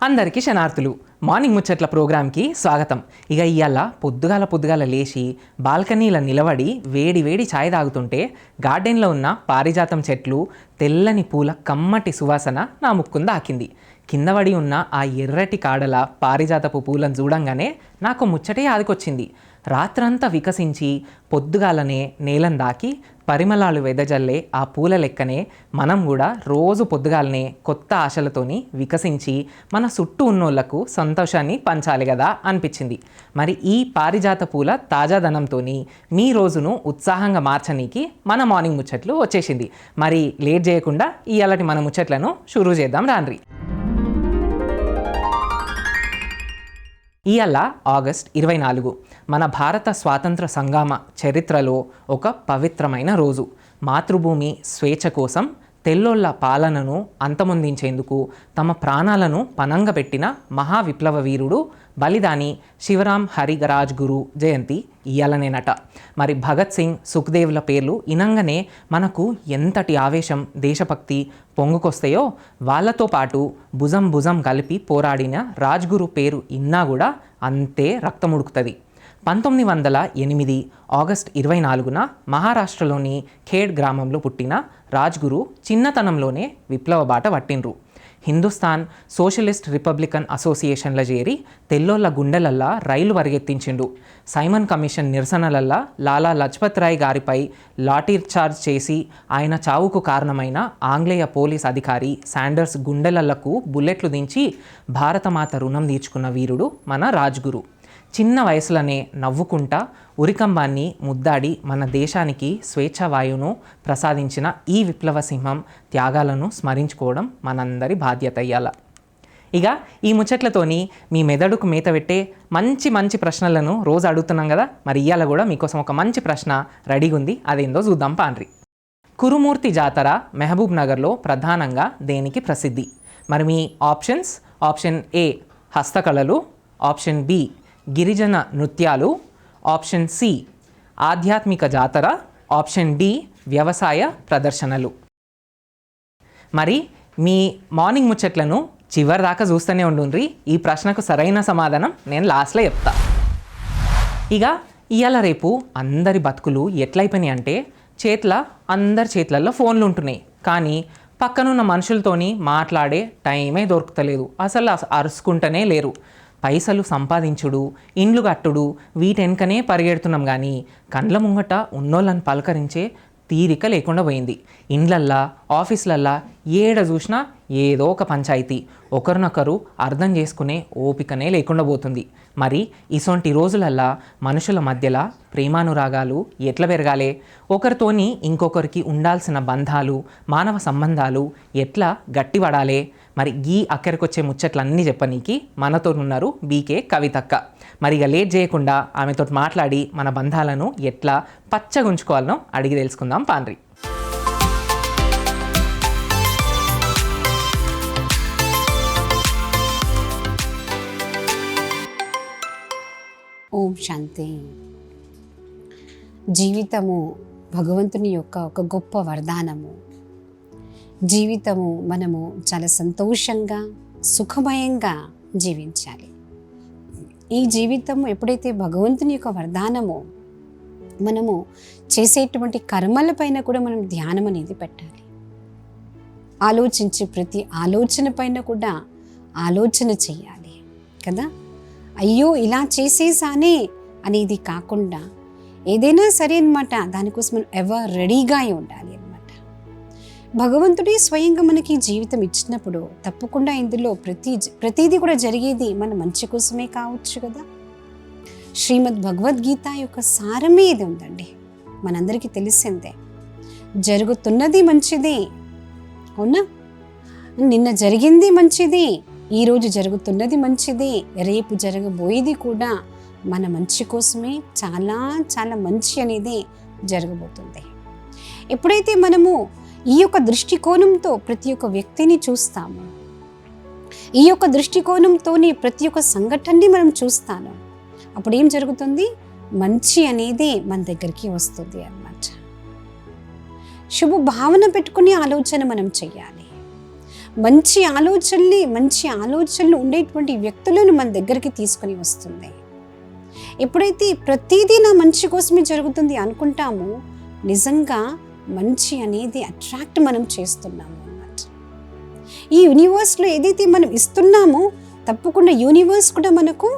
అందరికీ శనార్థులు. మార్నింగ్ ముచ్చట్ల ప్రోగ్రామ్కి స్వాగతం. ఇక ఇవాళ పొద్దుగాల లేచి బాల్కనీలో నిలబడి వేడి వేడి ఛాయ్ తాగుతుంటే గార్డెన్లో ఉన్న పారిజాతం చెట్లు తెల్లని పూల కమ్మటి సువాసన నా ముక్కును దాకింది. కింద పడి ఉన్న ఆ ఎర్రటి కాడల పారిజాతపు పూలను చూడంగానే నాకు ముచ్చటే ఆదికొచ్చింది. రాత్రంతా వికసించి పొద్దుగాలనే నేలను దాకి పరిమళాలు వెదజల్లే ఆ పూల లెక్కనే మనం కూడా రోజు పొద్దుగాలనే కొత్త ఆశలతోని వికసించి మన చుట్టూ ఉన్నోళ్లకు సంతోషాన్ని పంచాలి కదా అనిపించింది. మరి ఈ పారిజాత పూల తాజాదనంతో మీ రోజును ఉత్సాహంగా మార్చనీకి మన మార్నింగ్ ముచ్చట్లు వచ్చేసింది. మరి లేట్ చేయకుండా ఇవాళటి మన ముచ్చట్లను షురూ చేద్దాం రాండ్రి. ఇవాళ ఆగస్ట్ 24 మన భారత స్వాతంత్ర సంగ్రామ చరిత్రలో ఒక పవిత్రమైన రోజు. మాతృభూమి స్వేచ్ఛ కోసం తెల్లోళ్ళ పాలనను అంతమొందించేందుకు తమ ప్రాణాలను పనంగా పెట్టిన మహా విప్లవ వీరుడు బలిదాని శివరాం హరిగరాజ్ గురు జయంతి ఇయ్యాలనేనట. మరి భగత్ సింగ్, సుఖ్దేవ్ల పేర్లు ఇనంగానే మనకు ఎంతటి ఆవేశం, దేశభక్తి పొంగుకొస్తాయో వాళ్ళతో పాటు భుజం కలిపి పోరాడిన రాజ్గురు పేరు ఇన్నా కూడా అంతే రక్తముడుకుతుంది. 1908 ఆగస్ట్ 24 మహారాష్ట్రలోని ఖేడ్ గ్రామంలో పుట్టిన రాజ్గురు చిన్నతనంలోనే విప్లవ బాట పట్టిండ్రు. హిందుస్థాన్ సోషలిస్ట్ రిపబ్లికన్ అసోసియేషన్ల చేరి తెల్లోళ్ళ గుండెలల్లా రైలు పరిగెత్తించిండు. సైమన్ కమిషన్ నిరసనలల్లా లాలా లజపత్ రాయ్ గారిపై లాఠీ చార్జ్ చేసి ఆయన చావుకు కారణమైన ఆంగ్లేయ పోలీస్ అధికారి శాండర్స్ గుండెలలకు బుల్లెట్లు దించి భారతమాత రుణం తీర్చుకున్న వీరుడు మన రాజ్గురు. చిన్న వయసులోనే నవ్వుకుంటా ఉరికంబాన్ని ముద్దాడి మన దేశానికి స్వేచ్ఛావాయువును ప్రసాదించిన ఈ విప్లవ సింహం త్యాగాలను స్మరించుకోవడం మనందరి బాధ్యత అయ్యాల. ఇక ఈ ముచ్చట్లతోని మీ మెదడుకు మేత పెట్టే మంచి ప్రశ్నలను రోజు అడుగుతున్నాం కదా. మరి ఇవాళ కూడా మీకోసం ఒక మంచి ప్రశ్న రెడీగా ఉంది. అదేందో చూద్దాం పాండ్రి. కురుమూర్తి జాతర మహబూబ్ నగర్లో ప్రధానంగా దేనికి ప్రసిద్ధి? మరి మీ ఆప్షన్స్: ఆప్షన్ ఏ హస్తకళలు, ఆప్షన్ బి గిరిజన నృత్యాలు, ఆప్షన్ సి ఆధ్యాత్మిక జాతర, ఆప్షన్ డి వ్యవసాయ ప్రదర్శనలు. మరి మీ మార్నింగ్ ముచ్చట్లను చివరి దాకా చూస్తూనే ఉండుండ్రి. ఈ ప్రశ్నకు సరైన సమాధానం నేను లాస్ట్లో చెప్తా. ఇక ఇవాళ రేపు అందరి బతుకులు ఎట్లయిపోయినాయి అంటే అందరి చేతులలో ఫోన్లు ఉంటున్నాయి, కానీ పక్కనున్న మనుషులతోని మాట్లాడే టైమే దొరుకుతలేదు. అసలు అరుచుకుంటూనే లేరు. పైసలు సంపాదించుడు, ఇండ్లు కట్టుడు వీటెనకనే పరిగెడుతున్నాం, కానీ కండ్ల ముంగట ఉన్నోళ్ళని పలకరించే తీరిక లేకుండా పోయింది. ఇండ్లల్లా, ఆఫీసులల్లా ఏడ చూసినా ఏదో ఒక పంచాయతీ, ఒకరినొకరు అర్థం చేసుకునే ఓపికనే లేకుండా పోతుంది. మరి ఇసొంటి రోజులల్లా మనుషుల మధ్యలో ప్రేమానురాగాలు ఎట్లా పెరగాలి, ఒకరితోని ఇంకొకరికి ఉండాల్సిన బంధాలు, మానవ సంబంధాలు ఎట్లా గట్టిపడాలి, మరి ఈ అక్కడికొచ్చే ముచ్చట్లన్నీ చెప్పనీకి మనతో ఉన్నారు బీకే కవితక్క. మరి ఇక లేట్ చేయకుండా ఆమెతో మాట్లాడి మన బంధాలను ఎట్లా పచ్చగుంచుకోవాలనో అడిగి తెలుసుకుందాం పాండ్రి. ఓం శాంతి. జీవితము భగవంతుని యొక్క ఒక గొప్ప వరదానము. జీవితము మనము చాలా సంతోషంగా, సుఖమయంగా జీవించాలి. ఈ జీవితం ఎప్పుడైతే భగవంతుని యొక్క వరదానమో, మనము చేసేటువంటి కర్మలపైన కూడా మనం ధ్యానం అనేది పెట్టాలి. ఆలోచించే ప్రతి ఆలోచన పైన కూడా ఆలోచన చేయాలి కదా. అయ్యో ఇలా చేసేసానే అనేది కాకుండా ఏదైనా సరే అనమాట, దానికోసం మనం ఎవర్ రెడీగా ఉండాలి అనమాట. భగవంతుడే స్వయంగా మనకి జీవితం ఇచ్చినప్పుడు తప్పకుండా ఇందులో ప్రతిదీ కూడా జరిగేది మన మంచి కోసమే కావచ్చు కదా. శ్రీమద్ భగవద్గీత యొక్క సారమే ఇది ఉందండి. మనందరికీ తెలిసిందే, జరుగుతున్నది మంచిది, అవునా? నిన్న జరిగింది మంచిది, ఈరోజు జరుగుతున్నది మంచిది, రేపు జరగబోయేది కూడా మన మంచి కోసమే. చాలా మంచి అనేది జరగబోతుంది. ఎప్పుడైతే మనము ఈ యొక్క దృష్టికోణంతో ప్రతి ఒక్క వ్యక్తిని చూస్తాము, ఈ యొక్క దృష్టికోణంతోనే ప్రతి ఒక్క సంఘటనని మనం చూస్తాము, అప్పుడు ఏం జరుగుతుంది? మంచి అనేది మన దగ్గరికి వస్తుంది అన్నమాట. శుభ భావన పెట్టుకుని ఆలోచన మనం చెయ్యాలి. మంచి ఆలోచనలు ఉండేటువంటి వ్యక్తులను మన దగ్గరికి తీసుకొని వస్తుంది. ఎప్పుడైతే ప్రతిదీ నా మంచి కోసమే జరుగుతుంది అనుకుంటామో నిజంగా మంచి అనేది అట్రాక్ట్ మనం చేస్తున్నాము అన్నమాట. ఈ యూనివర్స్లో ఏదైతే మనం ఇస్తున్నామో తప్పకుండా యూనివర్స్ కూడా మనకు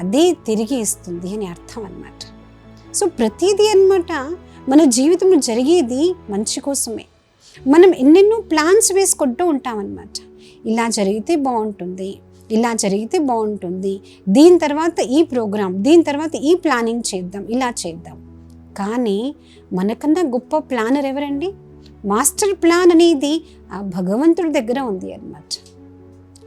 అదే తిరిగి ఇస్తుంది అని అర్థం అన్నమాట. సో ప్రతిదీ అన్నమాట మన జీవితంలో జరిగేది మంచి కోసమే. మనం ఎన్నెన్నో ప్లాన్స్ వేసుకుంటూ ఉంటామన్నమాట. ఇలా జరిగితే బాగుంటుంది, ఇలా జరిగితే బాగుంటుంది, దీని తర్వాత ఈ ప్రోగ్రామ్, దీని తర్వాత ఈ ప్లానింగ్ చేద్దాం, ఇలా చేద్దాం. కానీ మనకన్నా గొప్ప ప్లానర్ ఎవరండి? మాస్టర్ ప్లాన్ అనేది ఆ భగవంతుడి దగ్గర ఉంది అన్నమాట.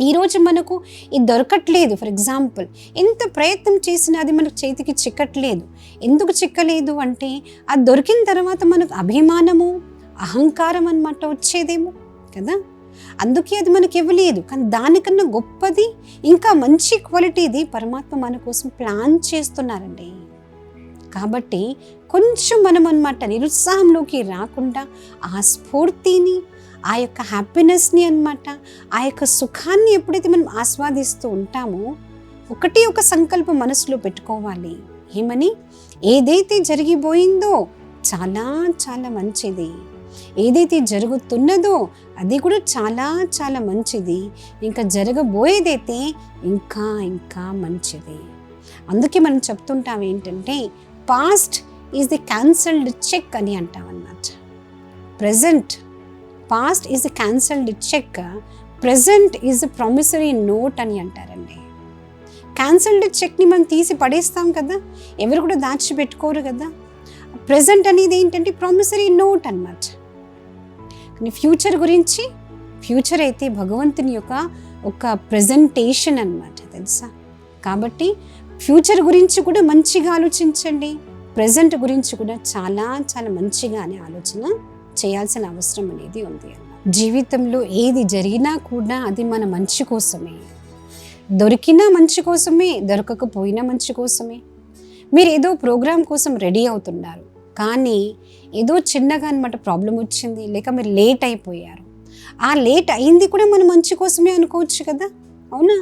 ఈరోజు మనకు ఇది దొరకట్లేదు. ఫర్ ఎగ్జాంపుల్, ఎంత ప్రయత్నం చేసినా అది మనకు చేతికి చిక్కట్లేదు. ఎందుకు చిక్కలేదు అంటే అది దొరికిన తర్వాత మనకు అభిమానము, అహంకారం అన్నమాట వచ్చేదేమో కదా. అందుకే అది మనకి ఇవ్వలేదు. కానీ దానికన్నా గొప్పది, ఇంకా మంచి క్వాలిటీది పరమాత్మ మన కోసం ప్లాన్ చేస్తున్నారండి. కాబట్టి కొంచెం మనం అన్నమాట నిరుత్సాహంలోకి రాకుండా ఆ స్ఫూర్తిని, ఆ యొక్క హ్యాపీనెస్ని అన్నమాట, ఆ యొక్క సుఖాన్ని ఎప్పుడైతే మనం ఆస్వాదిస్తూ ఉంటామో ఒకటి ఒక సంకల్పం మనసులో పెట్టుకోవాలి. ఏమని? ఏదైతే జరిగిపోయిందో చాలా చాలా మంచిది, ఏదైతే జరుగుతున్నదో అది కూడా చాలా చాలా మంచిది, ఇంకా జరగబోయేదైతే ఇంకా ఇంకా మంచిది. అందుకే మనం చెప్తుంటాం ఏంటంటే past is the cancelled cheque అని అంటాం అన్నమాట. Present, past is the cancelled cheque, present is the promissory note అని అంటారండి. క్యాన్సల్డ్ చెక్ని మనం తీసి పడేస్తాం కదా, ఎవరు కూడా దాచిపెట్టుకోరు కదా. ప్రజెంట్ అనేది ఏంటంటే ప్రామిసరీ నోట్ అన్నమాట. కానీ ఫ్యూచర్ గురించి, ఫ్యూచర్ అయితే భగవంతుని యొక్క ఒక ప్రజెంటేషన్ అన్నమాట, తెలుసా. కాబట్టి ఫ్యూచర్ గురించి కూడా మంచిగా ఆలోచించండి, ప్రజెంట్ గురించి కూడా చాలా చాలా మంచిగానే ఆలోచన చేయాల్సిన అవసరం అనేది ఉంది. జీవితంలో ఏది జరిగినా కూడా అది మన మంచి కోసమే. దొరికినా మంచి కోసమే, దొరకకపోయినా మంచి కోసమే. మీరు ఏదో ప్రోగ్రామ్ కోసం రెడీ అవుతున్నారు, కానీ ఏదో చిన్నగా అన్నమాట ప్రాబ్లం వచ్చింది, లేక మీరు లేట్ అయిపోయారు. ఆ లేట్ అయింది కూడా మన మంచి కోసమే అనుకోవచ్చు కదా, అవునా.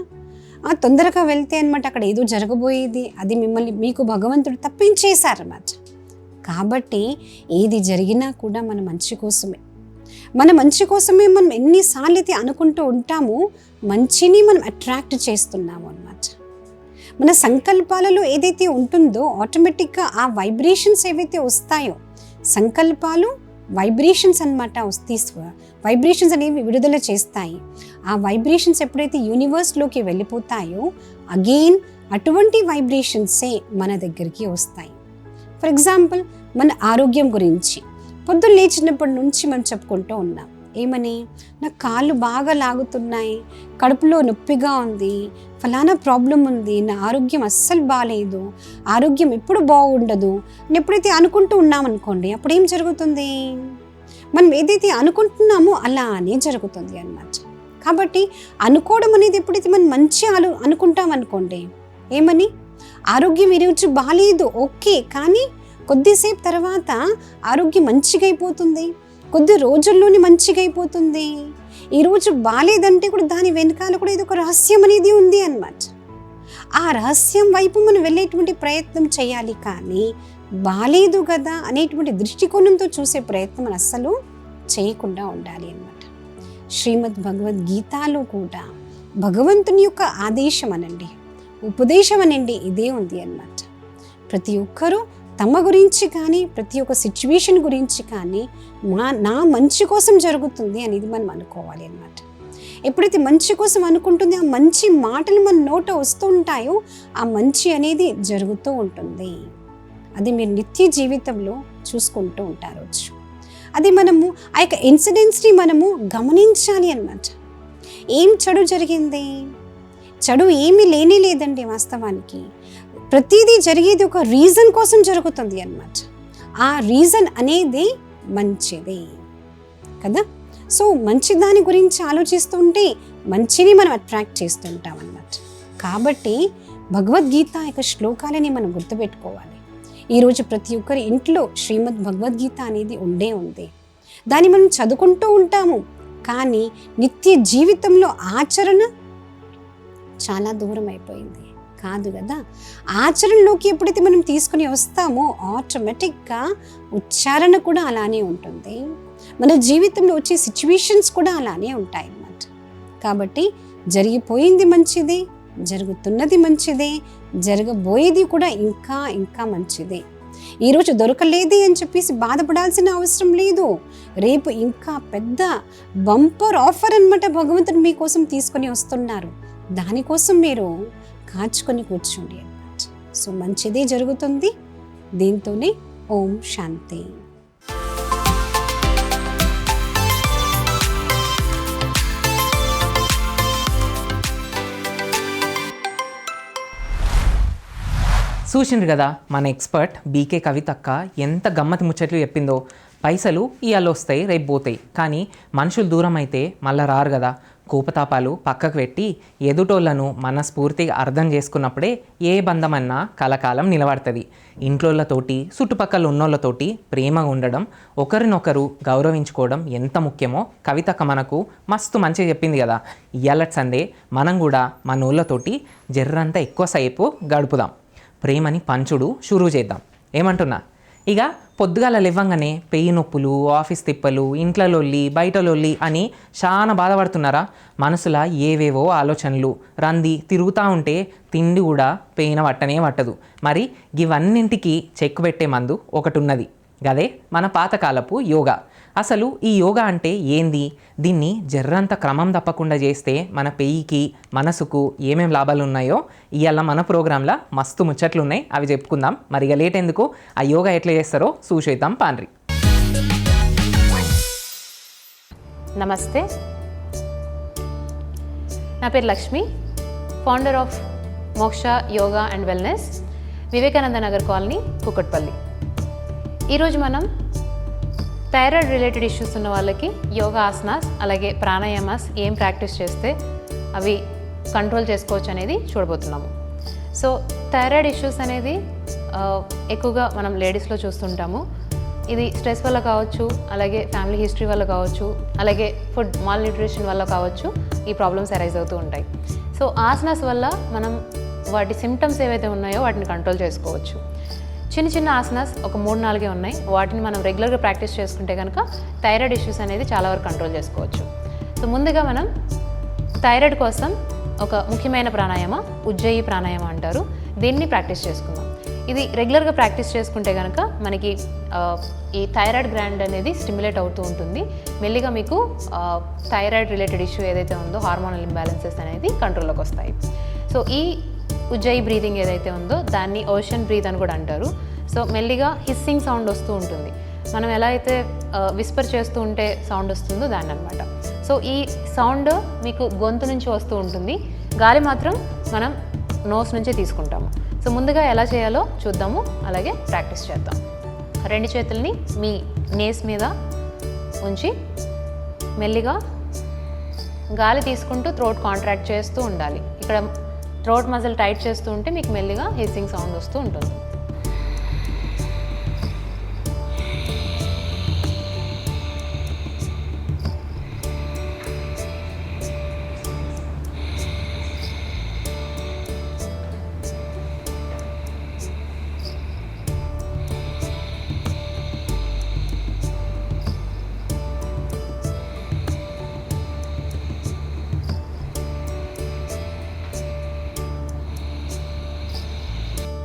తొందరగా వెళ్తే అన్నమాట అక్కడ ఏదో జరగబోయేది, అది మీకు భగవంతుడు తప్పించేశారన్నమాట. కాబట్టి ఏది జరిగినా కూడా మన మంచి కోసమే. మన మంచి కోసమే మనం ఎన్నిసార్లు అయితే అనుకుంటూ ఉంటామో మంచిని మనం అట్రాక్ట్ చేస్తున్నాము అన్నమాట. మన సంకల్పాలలో ఏదైతే ఉంటుందో ఆటోమేటిక్గా ఆ వైబ్రేషన్స్ ఏవైతే వస్తాయో, సంకల్పాలు వైబ్రేషన్స్ అన్నమాట వైబ్రేషన్స్ అనేవి విడుదల చేస్తాయి. ఆ వైబ్రేషన్స్ ఎప్పుడైతే యూనివర్స్లోకి వెళ్ళిపోతాయో అగైన్ అటువంటి వైబ్రేషన్సే మన దగ్గరికి వస్తాయి. ఫర్ ఎగ్జాంపుల్, మన ఆరోగ్యం గురించి పొద్దున్న లేచినప్పటి నుంచి మనం చెప్పుకుంటూ ఉన్నాం. ఏమని? నాకు కాళ్ళు బాగా లాగుతున్నాయి, కడుపులో నొప్పిగా ఉంది, ఫలానా ప్రాబ్లం ఉంది, నా ఆరోగ్యం అస్సలు బాగాలేదు, ఆరోగ్యం ఎప్పుడు బాగుండదు అని ఎప్పుడైతే అనుకుంటూ ఉన్నామనుకోండి, అప్పుడు ఏం జరుగుతుంది? మనం ఏదైతే అనుకుంటున్నామో అలానే జరుగుతుంది అన్నమాట. కాబట్టి అనుకోవడం అనేది ఎప్పుడైతే మనం మంచి అనుకుంటాం అనుకోండి, ఏమని? ఆరోగ్యం ఈరోజు బాగాలేదు, ఓకే, కానీ కొద్దిసేపు తర్వాత ఆరోగ్యం మంచిగా అయిపోతుంది, కొద్ది రోజుల్లోనే మంచిగా అయిపోతుంది. ఈరోజు బాగాలేదంటే కూడా దాని వెనకాల కూడా ఇది ఒక రహస్యం అనేది ఉంది అన్నమాట. ఆ రహస్యం వైపు మనం వెళ్ళేటువంటి ప్రయత్నం చేయాలి, కానీ బాగాలేదు కదా అనేటువంటి దృష్టికోణంతో చూసే ప్రయత్నం మనం అస్సలు చేయకుండా ఉండాలి అన్నమాట. శ్రీమద్ భగవద్గీతలో కూడా భగవంతుని యొక్క ఆదేశం అనండి, ఉపదేశం అనండి, ఇదే ఉంది అన్నమాట. ప్రతి ఒక్కరూ తమ గురించి కానీ, ప్రతి ఒక్క సిచ్యువేషన్ గురించి కానీ నా మంచి కోసం జరుగుతుంది అనేది మనం అనుకోవాలి అన్నమాట. ఎప్పుడైతే మంచి కోసం అనుకుంటుంది, ఆ మంచి మాటలు మన నోట వస్తూ ఉంటాయో ఆ మంచి అనేది జరుగుతూ ఉంటుంది. అది మీరు నిత్య జీవితంలో చూసుకుంటూ ఉంటారు. అది మనము ఆ యొక్క ఇన్సిడెంట్స్ని మనము గమనించాలి అన్నమాట. ఏం చెడు జరిగింది? చెడు ఏమీ లేనే లేదండి. వాస్తవానికి ప్రతిదీ జరిగేది ఒక రీజన్ కోసం జరుగుతుంది అన్నమాట. ఆ రీజన్ అనేది మంచిది కదా. సో మంచి దాని గురించి ఆలోచిస్తుంటే మంచిని మనం అట్రాక్ట్ చేస్తుంటాం అన్నమాట. కాబట్టి భగవద్గీత యొక్క శ్లోకాలని మనం గుర్తుపెట్టుకోవాలి. ఈరోజు ప్రతి ఒక్కరి ఇంట్లో శ్రీమద్ భగవద్గీత అనేది ఉంది. దాన్ని మనం చదువుకుంటూ ఉంటాము, కానీ నిత్య జీవితంలో ఆచరణ చాలా దూరం అయిపోయింది కాదు కదా. ఆచరణలోకి ఎప్పుడైతే మనం తీసుకుని వస్తామో ఆటోమేటిక్గా ఉచ్చారణ కూడా అలానే ఉంటుంది, మన జీవితంలో వచ్చే సిచ్యువేషన్స్ కూడా అలానే ఉంటాయి అన్నమాట. కాబట్టి జరిగిపోయింది మంచిదే, జరుగుతున్నది మంచిదే, జరగబోయేది కూడా ఇంకా ఇంకా మంచిదే. ఈరోజు దొరకలేదే అని చెప్పేసి బాధపడాల్సిన అవసరం లేదు. రేపు ఇంకా పెద్ద బంపర్ ఆఫర్ అన్నమాట భగవంతుడు మీకోసం తీసుకొని వస్తున్నారు. దానికోసం మీరు కాచుకొని కూర్చోండి అన్నమాట. సో మంచిదే జరుగుతుంది. దీంతోనే ఓం శాంతి. చూసిండ్రు కదా మన ఎక్స్పర్ట్ బీకే కవితక్క ఎంత గమ్మతి ముచ్చట్లు చెప్పిందో. పైసలు ఇవాళ వస్తాయి, రేపు పోతాయి, కానీ మనుషులు దూరం అయితే మళ్ళీ రారు కదా. కోపతాపాలు పక్కకు పెట్టి ఎదుటోళ్లను మనస్ఫూర్తిగా అర్థం చేసుకున్నప్పుడే ఏ బంధమన్నా కలకాలం నిలబడుతుంది. ఇంట్లోళ్ళతోటి చుట్టుపక్కల ఉన్నోళ్ళతోటి ప్రేమగా ఉండడం, ఒకరినొకరు గౌరవించుకోవడం ఎంత ముఖ్యమో కవితక్క మనకు మస్తు మంచిగా చెప్పింది కదా. ఇవాళ సందే మనం కూడా మన ఊళ్ళతోటి జర్రంతా ఎక్కువ సేపు గడుపుదాం, ప్రేమని పంచుడు షురూ చేద్దాం. ఏమంటున్నా? ఇక పొద్దుగాల లేవంగానే పెయి నొప్పులు, ఆఫీస్ తిప్పలు, ఇంట్లో లొల్లి, బయట లొల్లి అని చాలా బాధపడుతున్నారా? మనసులో ఏవేవో ఆలోచనలు రంది తిరుగుతూ ఉంటే తిండి కూడా పెయిన పట్టనే పట్టదు. మరి ఇవన్నింటికి చెక్ పెట్టే మందు ఒకటి ఉన్నది, గదే మన పాతకాలపు యోగా. అసలు ఈ యోగా అంటే ఏంది? దీన్ని జర్రంత క్రమం తప్పకుండా చేస్తే మన పెయికి, మనసుకు ఏమేం లాభాలు ఉన్నాయో ఇవాళ మన ప్రోగ్రాంలో మస్తు ముచ్చట్లు ఉన్నాయి, అవి చెప్పుకుందాం. మరి ఇక లేట్ ఎందుకు, ఆ యోగా ఎట్లా చేస్తారో చూసేద్దాం పాండ్రి. నమస్తే, నా పేరు లక్ష్మి, ఫౌండర్ ఆఫ్ మోక్ష yoga and wellness, Vivekananda Nagar colony, Kukatpally. ఈరోజు మనం థైరాయిడ్ రిలేటెడ్ ఇష్యూస్ ఉన్న వాళ్ళకి యోగా ఆసనాస్ అలాగే ప్రాణాయామాస్ ఏం ప్రాక్టీస్ చేస్తే అవి కంట్రోల్ చేసుకోవచ్చు అనేది చూడబోతున్నాము. సో థైరాయిడ్ ఇష్యూస్ అనేది ఎక్కువగా మనం లేడీస్లో చూస్తుంటాము. ఇది స్ట్రెస్ వల్ల కావచ్చు, అలాగే ఫ్యామిలీ హిస్టరీ వల్ల కావచ్చు, అలాగే ఫుడ్ మాల్ న్యూట్రిషన్ వల్ల కావచ్చు, ఈ ప్రాబ్లమ్స్ అరైజ్ అవుతూ ఉంటాయి. సో ఆసనాస్ వల్ల మనం వాటి సిమ్టమ్స్ ఏవైతే ఉన్నాయో వాటిని కంట్రోల్ చేసుకోవచ్చు. చిన్న చిన్న ఆసనాస్ ఒక 3-4 ఉన్నాయి. వాటిని మనం రెగ్యులర్గా ప్రాక్టీస్ చేసుకుంటే కనుక థైరాయిడ్ ఇష్యూస్ అనేది చాలా వరకు కంట్రోల్ చేసుకోవచ్చు. సో ముందుగా మనం థైరాయిడ్ కోసం ఒక ముఖ్యమైన ప్రాణాయామ ఉజ్జయి ప్రాణాయామ అంటారు, దీన్ని ప్రాక్టీస్ చేసుకుందాం. ఇది రెగ్యులర్గా ప్రాక్టీస్ చేసుకుంటే కనుక మనకి ఈ థైరాయిడ్ గ్లాండ్ అనేది స్టిమ్యులేట్ అవుతూ ఉంటుంది. మెల్లిగా మీకు థైరాయిడ్ రిలేటెడ్ ఇష్యూ ఏదైతే ఉందో హార్మోనల్ ఇంబ్యాలెన్సెస్ అనేది కంట్రోల్లోకి వస్తాయి. సో ఈ ఉజ్జయి బ్రీతింగ్ ఏదైతే ఉందో దాన్ని ఓషన్ బ్రీత్ అని కూడా అంటారు. సో మెల్లిగా హిస్సింగ్ సౌండ్ వస్తూ ఉంటుంది. మనం ఎలా అయితే విస్పర్ చేస్తూ ఉంటే సౌండ్ వస్తుందో దాన్ని అనమాట. సో ఈ సౌండ్ మీకు గొంతు నుంచి వస్తూ ఉంటుంది, గాలి మాత్రం మనం నోస్ నుంచే తీసుకుంటాము. సో ముందుగా ఎలా చేయాలో చూద్దాము, అలాగే ప్రాక్టీస్ చేద్దాం. 2 చేతుల్ని మీ నేస్ మీద ఉంచి మెల్లిగా గాలి తీసుకుంటూ థ్రోట్ కాంట్రాక్ట్ చేస్తూ ఉండాలి. ఇక్కడ థ్రోట్ మజిల్ టైట్ చేస్తూ ఉంటే మీకు మెల్లిగా హిస్సింగ్ సౌండ్ వస్తూ ఉంటుంది.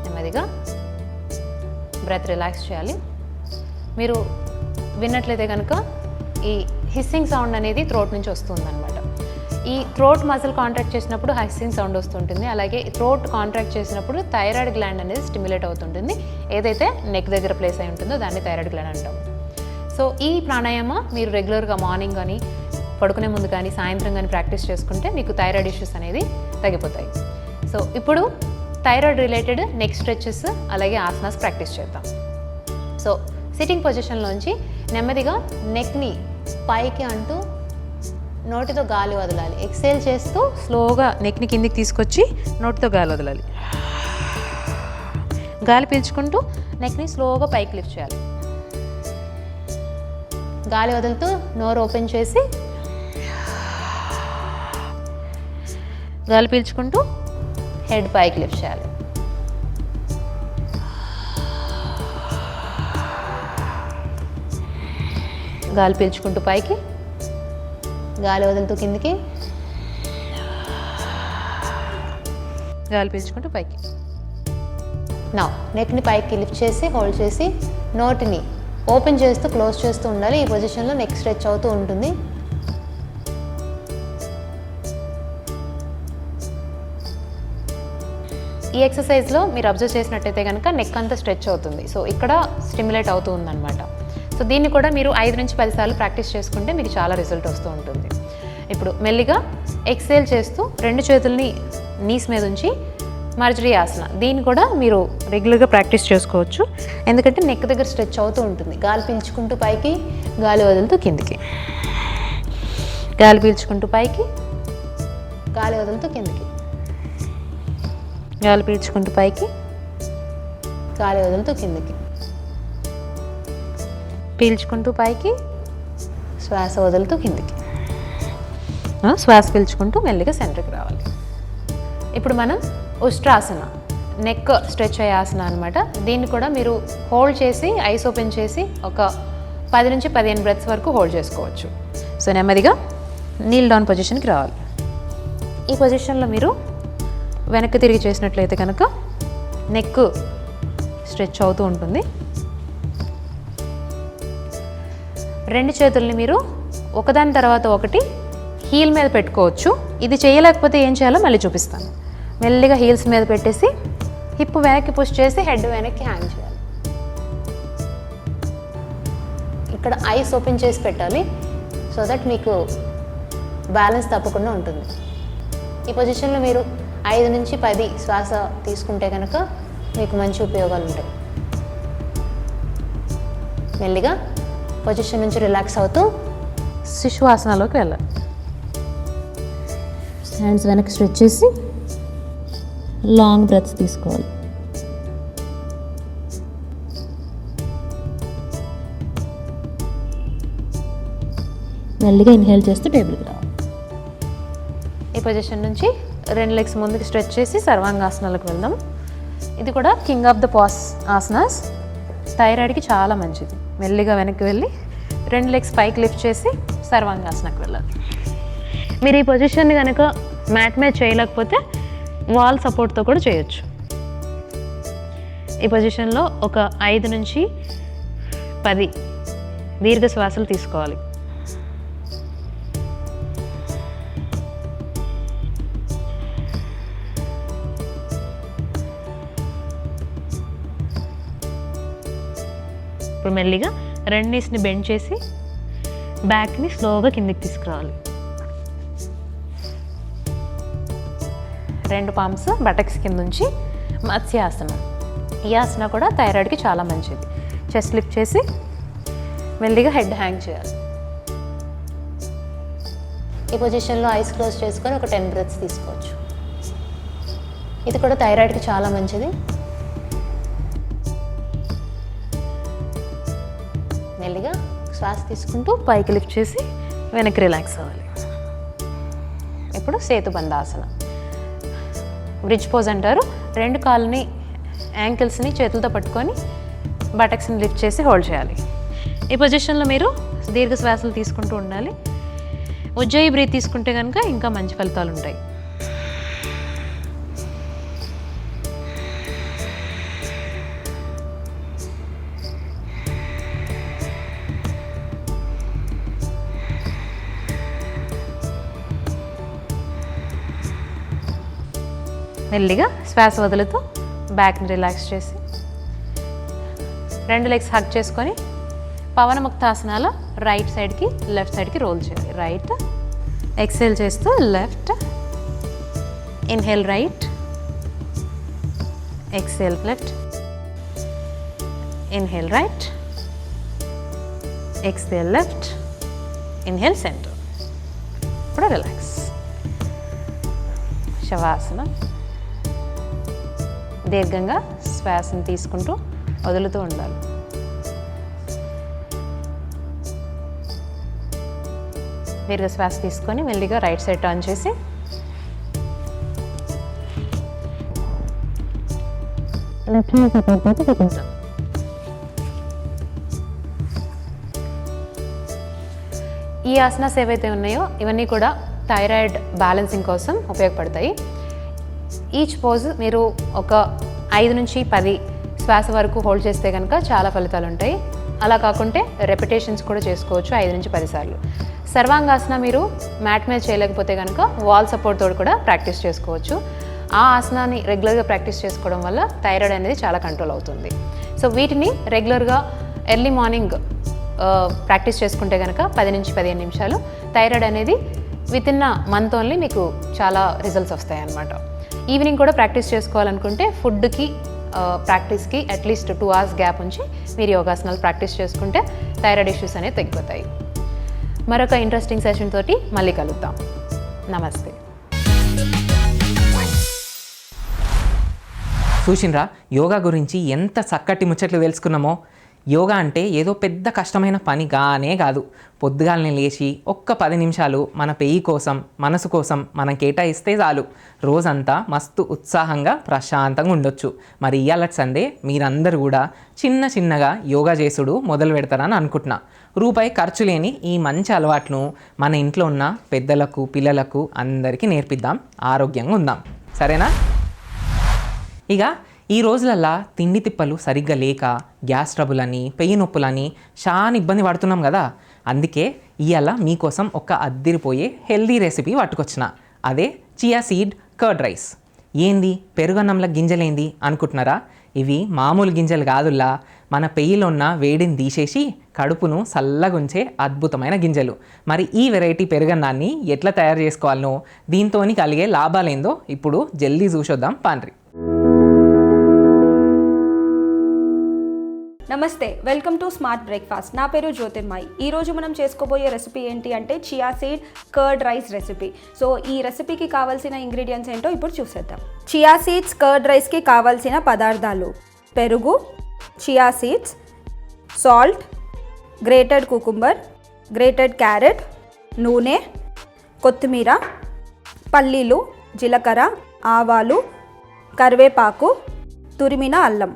నెమ్మదిగా బ్రెత్ రిలాక్స్ చేయాలి. మీరు విన్నట్లయితే కనుక ఈ హిస్సింగ్ సౌండ్ అనేది థ్రోట్ నుంచి వస్తుందన్నమాట. ఈ థ్రోట్ మజిల్ కాంట్రాక్ట్ చేసినప్పుడు హిస్సింగ్ సౌండ్ వస్తుంటుంది. అలాగే థ్రోట్ కాంట్రాక్ట్ చేసినప్పుడు థైరాయిడ్ గ్లాండ్ అనేది స్టిమ్యులేట్ అవుతుంటుంది. ఏదైతే నెక్ దగ్గర ప్లేస్ అయి ఉంటుందో దాన్ని థైరాయిడ్ గ్లాండ్ అంటాం. సో ఈ ప్రాణాయామ మీరు రెగ్యులర్గా మార్నింగ్ కానీ, పడుకునే ముందు కానీ, సాయంత్రం కానీ ప్రాక్టీస్ చేసుకుంటే మీకు థైరాయిడ్ ఇష్యూస్ అనేది తగ్గిపోతాయి. సో ఇప్పుడు థైరాయిడ్ రిలేటెడ్ నెక్ స్ట్రెచెస్ అలాగే ఆసనాస్ ప్రాక్టీస్ చేద్దాం. సో సిట్టింగ్ పొజిషన్లోంచి నెమ్మదిగా నెక్ని పైకి అంటూ నోటితో గాలి వదలాలి. ఎక్సేల్ చేస్తూ స్లోగా నెక్ని కిందికి తీసుకొచ్చి నోటితో గాలి వదలాలి. గాలి పీల్చుకుంటూ నెక్ని స్లోగా పైకి లిఫ్ట్ చేయాలి. గాలి వదులుతూ నోరు ఓపెన్ చేసి గాలి పీల్చుకుంటూ హెడ్ పైకి లిఫ్ట్ చేయాలి. గాలి పీల్చుకుంటూ పైకి, గాలి వదులుతూ కిందికి, గాలి పీల్చుకుంటూ పైకి. నా నెక్ని పైకి లిఫ్ట్ చేసి హోల్డ్ చేసి నోటిని ఓపెన్ చేస్తూ క్లోజ్ చేస్తూ ఉండాలి. ఈ పొజిషన్లో నెక్ స్ట్రెచ్ అవుతూ ఉంటుంది. ఈ ఎక్సర్సైజ్లో మీరు అబ్జర్వ్ చేసినట్టయితే కనుక నెక్ అంతా స్ట్రెచ్ అవుతుంది. సో ఇక్కడ స్టిమ్యులేట్ అవుతూ ఉందన్నమాట. సో దీన్ని కూడా మీరు 5 నుంచి 10 సార్లు ప్రాక్టీస్ చేసుకుంటే మీకు చాలా రిజల్ట్ వస్తూ ఉంటుంది. ఇప్పుడు మెల్లిగా ఎక్సేల్ చేస్తూ 2 చేతుల్ని నీస్ మీద ఉంచి మర్జరీ ఆసన, దీన్ని కూడా మీరు రెగ్యులర్గా ప్రాక్టీస్ చేసుకోవచ్చు. ఎందుకంటే నెక్ దగ్గర స్ట్రెచ్ అవుతూ ఉంటుంది. గాలి పీల్చుకుంటూ పైకి, గాలి వదులుతూ కిందికి, గాలి పీల్చుకుంటూ పైకి, గాలి వదులుతూ కిందికి, గాలి పీల్చుకుంటూ పైకి, గాలి వదులుతూ కిందికి, పీల్చుకుంటూ పైకి, శ్వాస వదులుతూ కిందికి, శ్వాస పీల్చుకుంటూ మెల్లిగా సెంటర్కి రావాలి. ఇప్పుడు మనం ఉష్ట్రాసన, నెక్ స్ట్రెచ్ అయ్యే ఆసన అనమాట. దీన్ని కూడా మీరు హోల్డ్ చేసి ఐస్ ఓపెన్ చేసి ఒక 10 నుంచి 15 బ్రెత్స్ వరకు హోల్డ్ చేసుకోవచ్చు. సో నెమ్మదిగా నీల్ డౌన్ పొజిషన్కి రావాలి. ఈ పొజిషన్లో మీరు వెనక్కి తిరిగి చేసినట్లయితే కనుక నెక్ స్ట్రెచ్ అవుతూ ఉంటుంది. 2 చేతుల్ని మీరు ఒకదాని తర్వాత ఒకటి హీల్ మీద పెట్టుకోవచ్చు. ఇది చేయలేకపోతే ఏం చేయాలో మళ్ళీ చూపిస్తాను. మెల్లిగా హీల్స్ మీద పెట్టేసి హిప్ వెనక్కి పుష్ చేసి హెడ్ వెనక్కి హ్యాంగ్ చేయాలి. ఇక్కడ ఐస్ ఓపెన్ చేసి పెట్టాలి, సో దట్ మీకు బ్యాలెన్స్ తప్పకుండా ఉంటుంది. ఈ పొజిషన్లో మీరు 5 నుంచి 10 శ్వాస తీసుకుంటే కనుక మీకు మంచి ఉపయోగాలు ఉంటాయి. మెల్లిగా పొజిషన్ నుంచి రిలాక్స్ అవుతూ శిశువాసనలోకి వెళ్ళాలి. హ్యాండ్స్ వెనక్కి స్ట్రెచ్ చేసి లాంగ్ బ్రెత్స్ తీసుకోవాలి. మెల్లిగా ఇన్హేల్ చేస్తూ టేబుల్కి రావాలి. ఈ పొజిషన్ నుంచి 2 లెగ్స్ ముందుకు స్ట్రెచ్ చేసి సర్వాంగాసనాలకు వెళ్దాం. ఇది కూడా కింగ్ ఆఫ్ ద పాస్ ఆసనాస్, థైరాయిడ్కి చాలా మంచిది. మెల్లిగా వెనక్కి వెళ్ళి 2 లెగ్స్ పైకి లిఫ్ట్ చేసి సర్వాంగాసనకు వెళ్ళాలి. మీరు ఈ పొజిషన్ని కనుక మ్యాట్ మీద చేయలేకపోతే వాల్ సపోర్ట్తో కూడా చేయొచ్చు. ఈ పొజిషన్లో ఒక 5 నుంచి 10 దీర్ఘ శ్వాసలు తీసుకోవాలి. ఇప్పుడు మెల్లిగా 2 నీస్ని బెండ్ చేసి బ్యాక్ని స్లోగా కిందికి తీసుకురావాలి. 2 పామ్స్ బటక్స్ కింద నుంచి మత్స్యాసనం. ఈ ఆసన కూడా థైరాయిడ్కి చాలా మంచిది. చెస్ట్ లిఫ్ట్ చేసి మెల్లిగా హెడ్ హ్యాంగ్ చేయాలి. ఈ పొజిషన్లో ఐస్ క్లోజ్ చేసుకొని ఒక 10 బ్రెత్స్ తీసుకోవచ్చు. ఇది కూడా థైరాయిడ్కి చాలా మంచిది. మెల్లిగా శ్వాస తీసుకుంటూ పైకి లిఫ్ట్ చేసి వెనక్కి రిలాక్స్ అవ్వాలి. ఇప్పుడు సేతుబంధాసన, బ్రిడ్జ్ పోజ్ అంటారు. 2 కాళ్ళని యాంకిల్స్ని చేతులతో పట్టుకొని బటక్స్ని లిఫ్ట్ చేసి హోల్డ్ చేయాలి. ఈ పొజిషన్లో మీరు దీర్ఘ శ్వాసలు తీసుకుంటూ ఉండాలి. ఉజ్జయి బ్రీత్ తీసుకుంటే కనుక ఇంకా మంచి ఫలితాలు ఉంటాయి. మెల్లిగా శ్వాస వదులుతూ బ్యాక్ని రిలాక్స్ చేసి 2 లెగ్స్ హగ్ చేసుకొని పవనముక్తాసనాల రైట్ సైడ్కి లెఫ్ట్ సైడ్కి రోల్ చేయాలి. రైట్ ఎక్సేల్ చేస్తూ left, inhale right, exhale left, inhale right, exhale left, inhale centre. ఇప్పుడు రిలాక్స్. శవాసనం. దీర్ఘంగా శ్వాసను తీసుకుంటూ వదులుతూ ఉండాలి. దీర్ఘ శ్వాస తీసుకొని మెల్లిగా రైట్ సైడ్ టర్న్ చేసి లెఫ్ట్ హ్యాండ్ సపోర్ట్ తోటి చూపిస్తాం. ఈ ఆసనాస్ ఏవైతే ఉన్నాయో ఇవన్నీ కూడా థైరాయిడ్ బ్యాలెన్సింగ్ కోసం ఉపయోగపడతాయి. ఈచ్ పోజ్ మీరు ఒక 5 నుంచి 10 శ్వాస వరకు హోల్డ్ చేస్తే కనుక చాలా ఫలితాలు ఉంటాయి. అలా కాకుంటే రెపిటేషన్స్ కూడా చేసుకోవచ్చు 5 నుంచి 10 సార్లు. సర్వాంగాసన మీరు మ్యాట్ మీద చేయలేకపోతే కనుక వాల్ సపోర్ట్ తోటి కూడా ప్రాక్టీస్ చేసుకోవచ్చు. ఆ ఆసనాన్ని రెగ్యులర్గా ప్రాక్టీస్ చేసుకోవడం వల్ల థైరాయిడ్ అనేది చాలా కంట్రోల్ అవుతుంది. సో వీటిని రెగ్యులర్గా ఎర్లీ మార్నింగ్ ప్రాక్టీస్ చేసుకుంటే కనుక 10 నుంచి 15 నిమిషాలు థైరాయిడ్ అనేది వితిన్ మంత్ ఓన్లీ మీకు చాలా రిజల్ట్స్ వస్తాయి అన్నమాట. ఈవినింగ్ కూడా ప్రాక్టీస్ చేసుకోవాలనుకుంటే ఫుడ్కి ప్రాక్టీస్కి అట్లీస్ట్ 2 hours గ్యాప్ ఉంచి మీరు యోగాసనాలు ప్రాక్టీస్ చేసుకుంటే థైరాయిడ్ ఇష్యూస్ అనేవి తగ్గిపోతాయి. మరొక ఇంట్రెస్టింగ్ సెషన్ తోటి మళ్ళీ కలుద్దాం. నమస్తే. చూసిండ్రా యోగా గురించి ఎంత చక్కటి ముచ్చట్లు తెలుసుకున్నామో. యోగా అంటే ఏదో పెద్ద కష్టమైన పని కానే కాదు. పొద్దుగాలనే లేచి ఒక్క 10 నిమిషాలు మన పెయి కోసం మనసు కోసం మనం కేటాయిస్తే చాలు రోజంతా మస్తు ఉత్సాహంగా ప్రశాంతంగా ఉండొచ్చు. మరి ఇవాళ సండే మీరందరూ కూడా చిన్నగా యోగా చేసుడు మొదలు పెడతారని అనుకుంటున్నా. రూపాయి ఖర్చు లేని ఈ మంచి అలవాటును మన ఇంట్లో ఉన్న పెద్దలకు పిల్లలకు అందరికీ నేర్పిద్దాం. ఆరోగ్యంగా ఉందాం. సరేనా? ఇక ఈ రోజులల్లా తిండి తిప్పలు సరిగ్గా లేక గ్యాస్ ట్రబుల్ అని పెయి నొప్పులని చాలా ఇబ్బంది పడుతున్నాం కదా. అందుకే ఇవాళ మీకోసం ఒక అద్దిరిపోయే హెల్దీ రెసిపీ పట్టుకొచ్చిన. అదే చియా సీడ్ కర్డ్ రైస్. ఏంది పెరుగన్నంల గింజలేంది అనుకుంటున్నారా? ఇవి మామూలు గింజలు కాదుల్లా. మన పెయ్యిలో ఉన్న వేడిని తీసేసి కడుపును చల్లగుంచే అద్భుతమైన గింజలు. మరి ఈ వెరైటీ పెరుగన్నాన్ని ఎట్లా తయారు చేసుకోవాలనో దీంతో కలిగే లాభాలేందో ఇప్పుడు జల్దీ చూసొద్దాం పాండ్రి. నమస్తే, వెల్కమ్ టు స్మార్ట్ బ్రేక్ఫాస్ట్. నా పేరు జ్యోతిర్మయి. ఈరోజు మనం చేసుకోబోయే రెసిపీ ఏంటి అంటే chia seed curd rice recipe. So ఈ రెసిపీకి కావాల్సిన ఇంగ్రీడియంట్స్ ఏంటో ఇప్పుడు చూసేద్దాం. చియా సీడ్స్ కర్డ్ రైస్కి కావాల్సిన పదార్థాలు: పెరుగు, chia seeds, salt, grated cucumber, grated carrot, నూనె, కొత్తిమీర, పల్లీలు, జీలకర్ర, ఆవాలు, కరివేపాకు, తురిమిన అల్లం.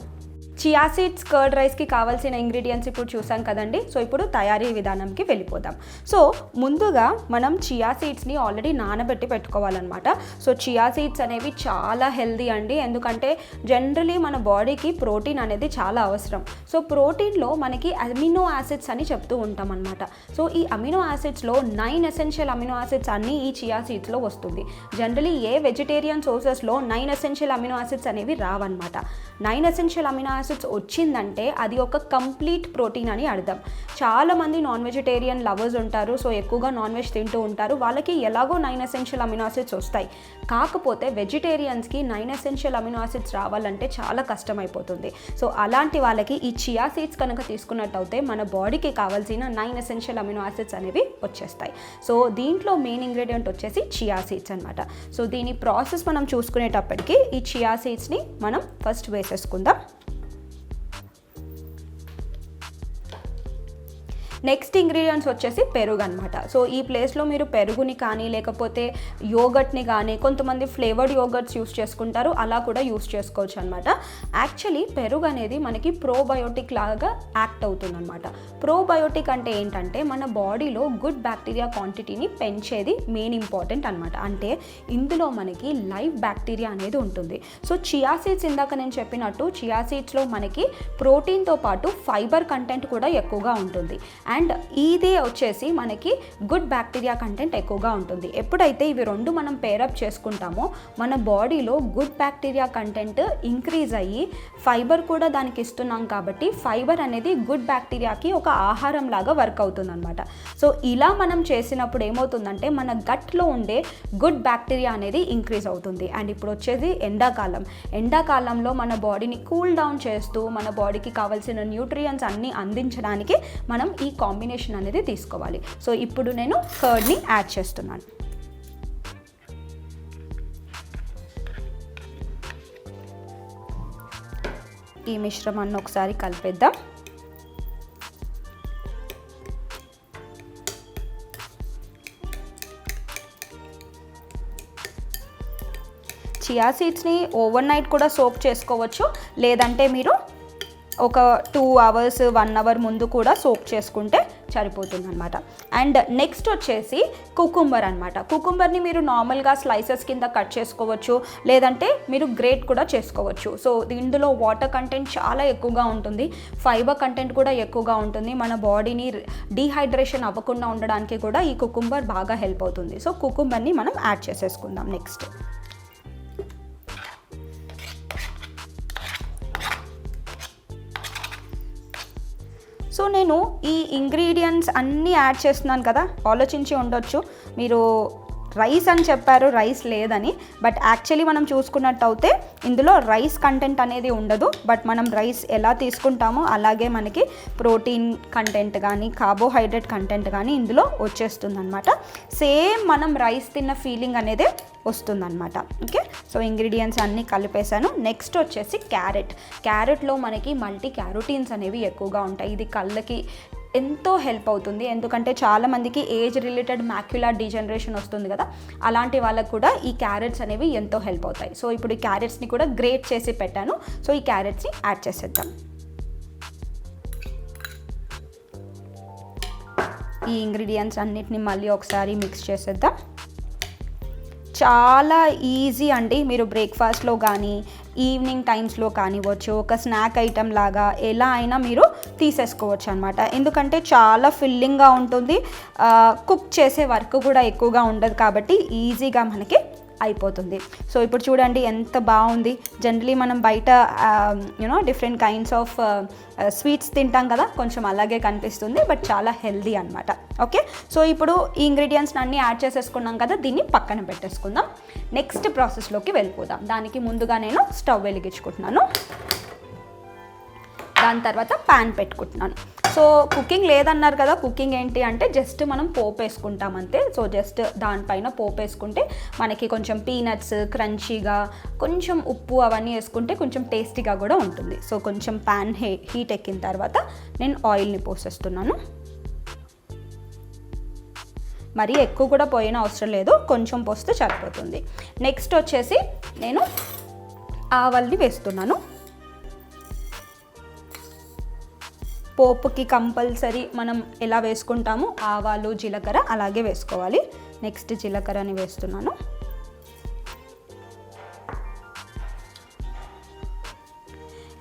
చియా సీడ్స్ కర్డ్ రైస్కి కావాల్సిన ఇంగ్రీడియంట్స్ ఇప్పుడు చూసాం కదండి. సో ఇప్పుడు తయారీ విధానంకి వెళ్ళిపోదాం. సో ముందుగా మనం చియా సీడ్స్ని ఆల్రెడీ నానబెట్టి పెట్టుకోవాలన్నమాట. సో చియా సీడ్స్ అనేవి చాలా హెల్దీ అండి, ఎందుకంటే జనరలీ మన బాడీకి ప్రోటీన్ అనేది చాలా అవసరం. సో ప్రోటీన్లో మనకి అమినో యాసిడ్స్ అని చెప్తూ ఉంటాం అనమాట. సో ఈ అమినో యాసిడ్స్లో 9 ఎసెన్షియల్ అమినో యాసిడ్స్ అన్నీ ఈ చియా సీడ్స్లో వస్తుంది. జనరలీ ఏ వెజిటేరియన్ సోర్సెస్లో 9 ఎసెన్షియల్ అమినో యాసిడ్స్ అనేవి రావన్నమాట. 9 ఎసెన్షియల్ అమినో యాసిడ్స్ వచ్చిందంటే అది ఒక కంప్లీట్ ప్రోటీన్ అని అర్థం. చాలామంది నాన్ వెజిటేరియన్ లవర్స్ ఉంటారు. సో ఎక్కువగా నాన్ వెజ్ తింటూ ఉంటారు. వాళ్ళకి ఎలాగో 9 ఎసెన్షియల్ అమినో యాసిడ్స్ వస్తాయి. కాకపోతే వెజిటేరియన్స్కి 9 ఎసెన్షియల్ అమినో యాసిడ్స్ రావాలంటే చాలా కష్టమైపోతుంది. సో అలాంటి వాళ్ళకి ఈ చియా సీడ్స్ కనుక తీసుకున్నట్టయితే మన బాడీకి కావాల్సిన 9 ఎసెన్షియల్ అమినో యాసిడ్స్ అనేవి వచ్చేస్తాయి. సో దీంట్లో మెయిన్ ఇంగ్రీడియంట్ వచ్చేసి చియా సీడ్స్ అనమాట. సో దీని ప్రాసెస్ మనం చూసుకునేటప్పటికి ఈ చియా సీడ్స్ని మనం ఫస్ట్ వేసేసుకుందాం. నెక్స్ట్ ఇంగ్రీడియంట్స్ వచ్చేసి పెరుగు అనమాట. సో ఈ ప్లేస్లో మీరు పెరుగుని కానీ లేకపోతే యోగర్ట్ని కానీ, కొంతమంది ఫ్లేవర్డ్ యోగర్ట్స్ యూస్ చేసుకుంటారు, అలా కూడా యూస్ చేసుకోవచ్చు అనమాట. యాక్చువల్లీ పెరుగు అనేది మనకి ప్రోబయోటిక్ లాగా యాక్ట్ అవుతుంది అనమాట. ప్రోబయోటిక్ అంటే ఏంటంటే మన బాడీలో గుడ్ బ్యాక్టీరియా క్వాంటిటీని పెంచేది మెయిన్ ఇంపార్టెంట్ అనమాట. అంటే ఇందులో మనకి లైవ్ బ్యాక్టీరియా అనేది ఉంటుంది. సో చియా సీడ్స్ ఇందాక నేను చెప్పినట్టు చియా సీడ్స్లో మనకి ప్రోటీన్తో పాటు ఫైబర్ కంటెంట్ కూడా ఎక్కువగా ఉంటుంది. అండ్ ఇదే వచ్చేసి మనకి గుడ్ బ్యాక్టీరియా కంటెంట్ ఎక్కువగా ఉంటుంది. ఎప్పుడైతే ఇవి రెండు మనం పేరప్ చేసుకుంటామో మన బాడీలో గుడ్ బ్యాక్టీరియా కంటెంట్ ఇంక్రీజ్ అయ్యి ఫైబర్ కూడా దానికి ఇస్తున్నాం కాబట్టి ఫైబర్ అనేది గుడ్ బ్యాక్టీరియాకి ఒక ఆహారం లాగా వర్క్ అవుతుంది అనమాట. సో ఇలా మనం చేసినప్పుడు ఏమవుతుందంటే మన గట్లో ఉండే గుడ్ బ్యాక్టీరియా అనేది ఇంక్రీజ్ అవుతుంది. అండ్ ఇప్పుడు వచ్చేది ఎండాకాలంలో మన బాడీని కూల్ డౌన్ చేస్తూ మన బాడీకి కావాల్సిన న్యూట్రియంట్స్ అన్నీ అందించడానికి మనం ఈ కాంబినేషన్ అనేది తీసుకోవాలి. సో ఇప్పుడు నేను కర్డ్ని యాడ్ చేస్తున్నాను. ఈ మిశ్రమాన్ని ఒకసారి కలిపేద్దాం. చియా సీడ్స్ని ఓవర్ నైట్ కూడా సోక్ చేసుకోవచ్చు, లేదంటే మీరు ఒక 2 hours 1 hour ముందు కూడా సోక్ చేసుకుంటే సరిపోతుంది అనమాట. అండ్ నెక్స్ట్ వచ్చేసి కుకుంబర్ అనమాట. కుకుంబర్ని మీరు నార్మల్గా స్లైసెస్ కింద కట్ చేసుకోవచ్చు, లేదంటే మీరు గ్రేట్ కూడా చేసుకోవచ్చు. సో ఇందులో వాటర్ కంటెంట్ చాలా ఎక్కువగా ఉంటుంది, ఫైబర్ కంటెంట్ కూడా ఎక్కువగా ఉంటుంది. మన బాడీని డీహైడ్రేషన్ అవ్వకుండా ఉండడానికి కూడా ఈ కుకుంబర్ బాగా హెల్ప్ అవుతుంది. సో కుకుంబర్ని మనం యాడ్ చేసేసుకుందాం నెక్స్ట్. సో నేను ఈ ఇంగ్రీడియంట్స్ అన్నీ యాడ్ చేస్తున్నాను కదా, ఆలోచించి ఉండొచ్చు మీరు రైస్ అని చెప్పారు, రైస్ లేదని. బట్ యాక్చువల్లీ మనం చూసుకున్నట్టయితే ఇందులో రైస్ కంటెంట్ అనేది ఉండదు. బట్ మనం రైస్ ఎలా తీసుకుంటామో అలాగే మనకి ప్రోటీన్ కంటెంట్ కానీ కార్బోహైడ్రేట్ కంటెంట్ కానీ ఇందులో వచ్చేస్తుంది అనమాట. సేమ్ మనం రైస్ తిన్న ఫీలింగ్ అనేది వస్తుందన్నమాట. ఓకే, సో ఇంగ్రీడియంట్స్ అన్నీ కలిపేశాను. నెక్స్ట్ వచ్చేసి క్యారెట్లో మనకి మల్టీ క్యారోటీన్స్ అనేవి ఎక్కువగా ఉంటాయి. ఇది కళ్ళకి ఎంతో హెల్ప్ అవుతుంది, ఎందుకంటే చాలామందికి ఏజ్ రిలేటెడ్ మ్యాక్యులర్ డీజనరేషన్ వస్తుంది కదా, అలాంటి వాళ్ళకు కూడా ఈ క్యారెట్స్ అనేవి ఎంతో హెల్ప్ అవుతాయి. సో ఇప్పుడు ఈ క్యారెట్స్ని కూడా గ్రేట్ చేసి పెట్టాను. సో ఈ క్యారెట్స్ని యాడ్ చేసేద్దాం. ఈ ఇంగ్రీడియంట్స్ అన్నిటిని మళ్ళీ ఒకసారి మిక్స్ చేసేద్దాం. చాలా ఈజీ అండి, మీరు బ్రేక్ఫాస్ట్లో కానీ ఈవినింగ్ టైమ్స్లో కానివ్వచ్చు, ఒక స్నాక్ ఐటెం లాగా ఎలా అయినా మీరు తీసేసుకోవచ్చు అనమాట. ఎందుకంటే చాలా ఫిల్లింగ్గా ఉంటుంది, కుక్ చేసే వర్క్ కూడా ఎక్కువగా ఉండదు కాబట్టి ఈజీగా మనకి అయిపోతుంది. సో ఇప్పుడు చూడండి ఎంత బాగుంది. జనరలీ మనం బయట డిఫరెంట్ కైండ్స్ ఆఫ్ స్వీట్స్ తింటాం కదా, కొంచెం అలాగే కనిపిస్తుంది, బట్ చాలా హెల్దీ అనమాట. ఓకే, సో ఇప్పుడు ఈ ఇంగ్రీడియంట్స్ని అన్నీ యాడ్ చేసేసుకున్నాం కదా, దీన్ని పక్కన పెట్టేసుకుందాం. నెక్స్ట్ ప్రాసెస్లోకి వెళ్ళిపోదాం. దానికి ముందుగా నేను స్టవ్ వెలిగించుకుంటున్నాను, దాని తర్వాత ప్యాన్ పెట్టుకుంటున్నాను. సో కుకింగ్ లేదన్నారు కదా, కుకింగ్ ఏంటి అంటే జస్ట్ మనం పోపు వేసుకుంటాం అంతే. సో జస్ట్ దానిపైన పోపు వేసుకుంటే మనకి కొంచెం పీనట్స్ క్రంచీగా, కొంచెం ఉప్పు అవన్నీ వేసుకుంటే కొంచెం టేస్టీగా కూడా ఉంటుంది. సో కొంచెం ప్యాన్ హీట్ ఎక్కిన తర్వాత నేను ఆయిల్ని పోసేస్తున్నాను. మరీ ఎక్కువ కూడా పోయిన అవసరం లేదు, కొంచెం పోస్తే సరిపోతుంది. నెక్స్ట్ వచ్చేసి నేను ఆవాల్ని వేస్తున్నాను. పోపుకి కంపల్సరీ మనం ఎలా వేసుకుంటామో ఆవాలు జీలకర్ర అలాగే వేసుకోవాలి. నెక్స్ట్ జీలకర్రని వేస్తున్నాను.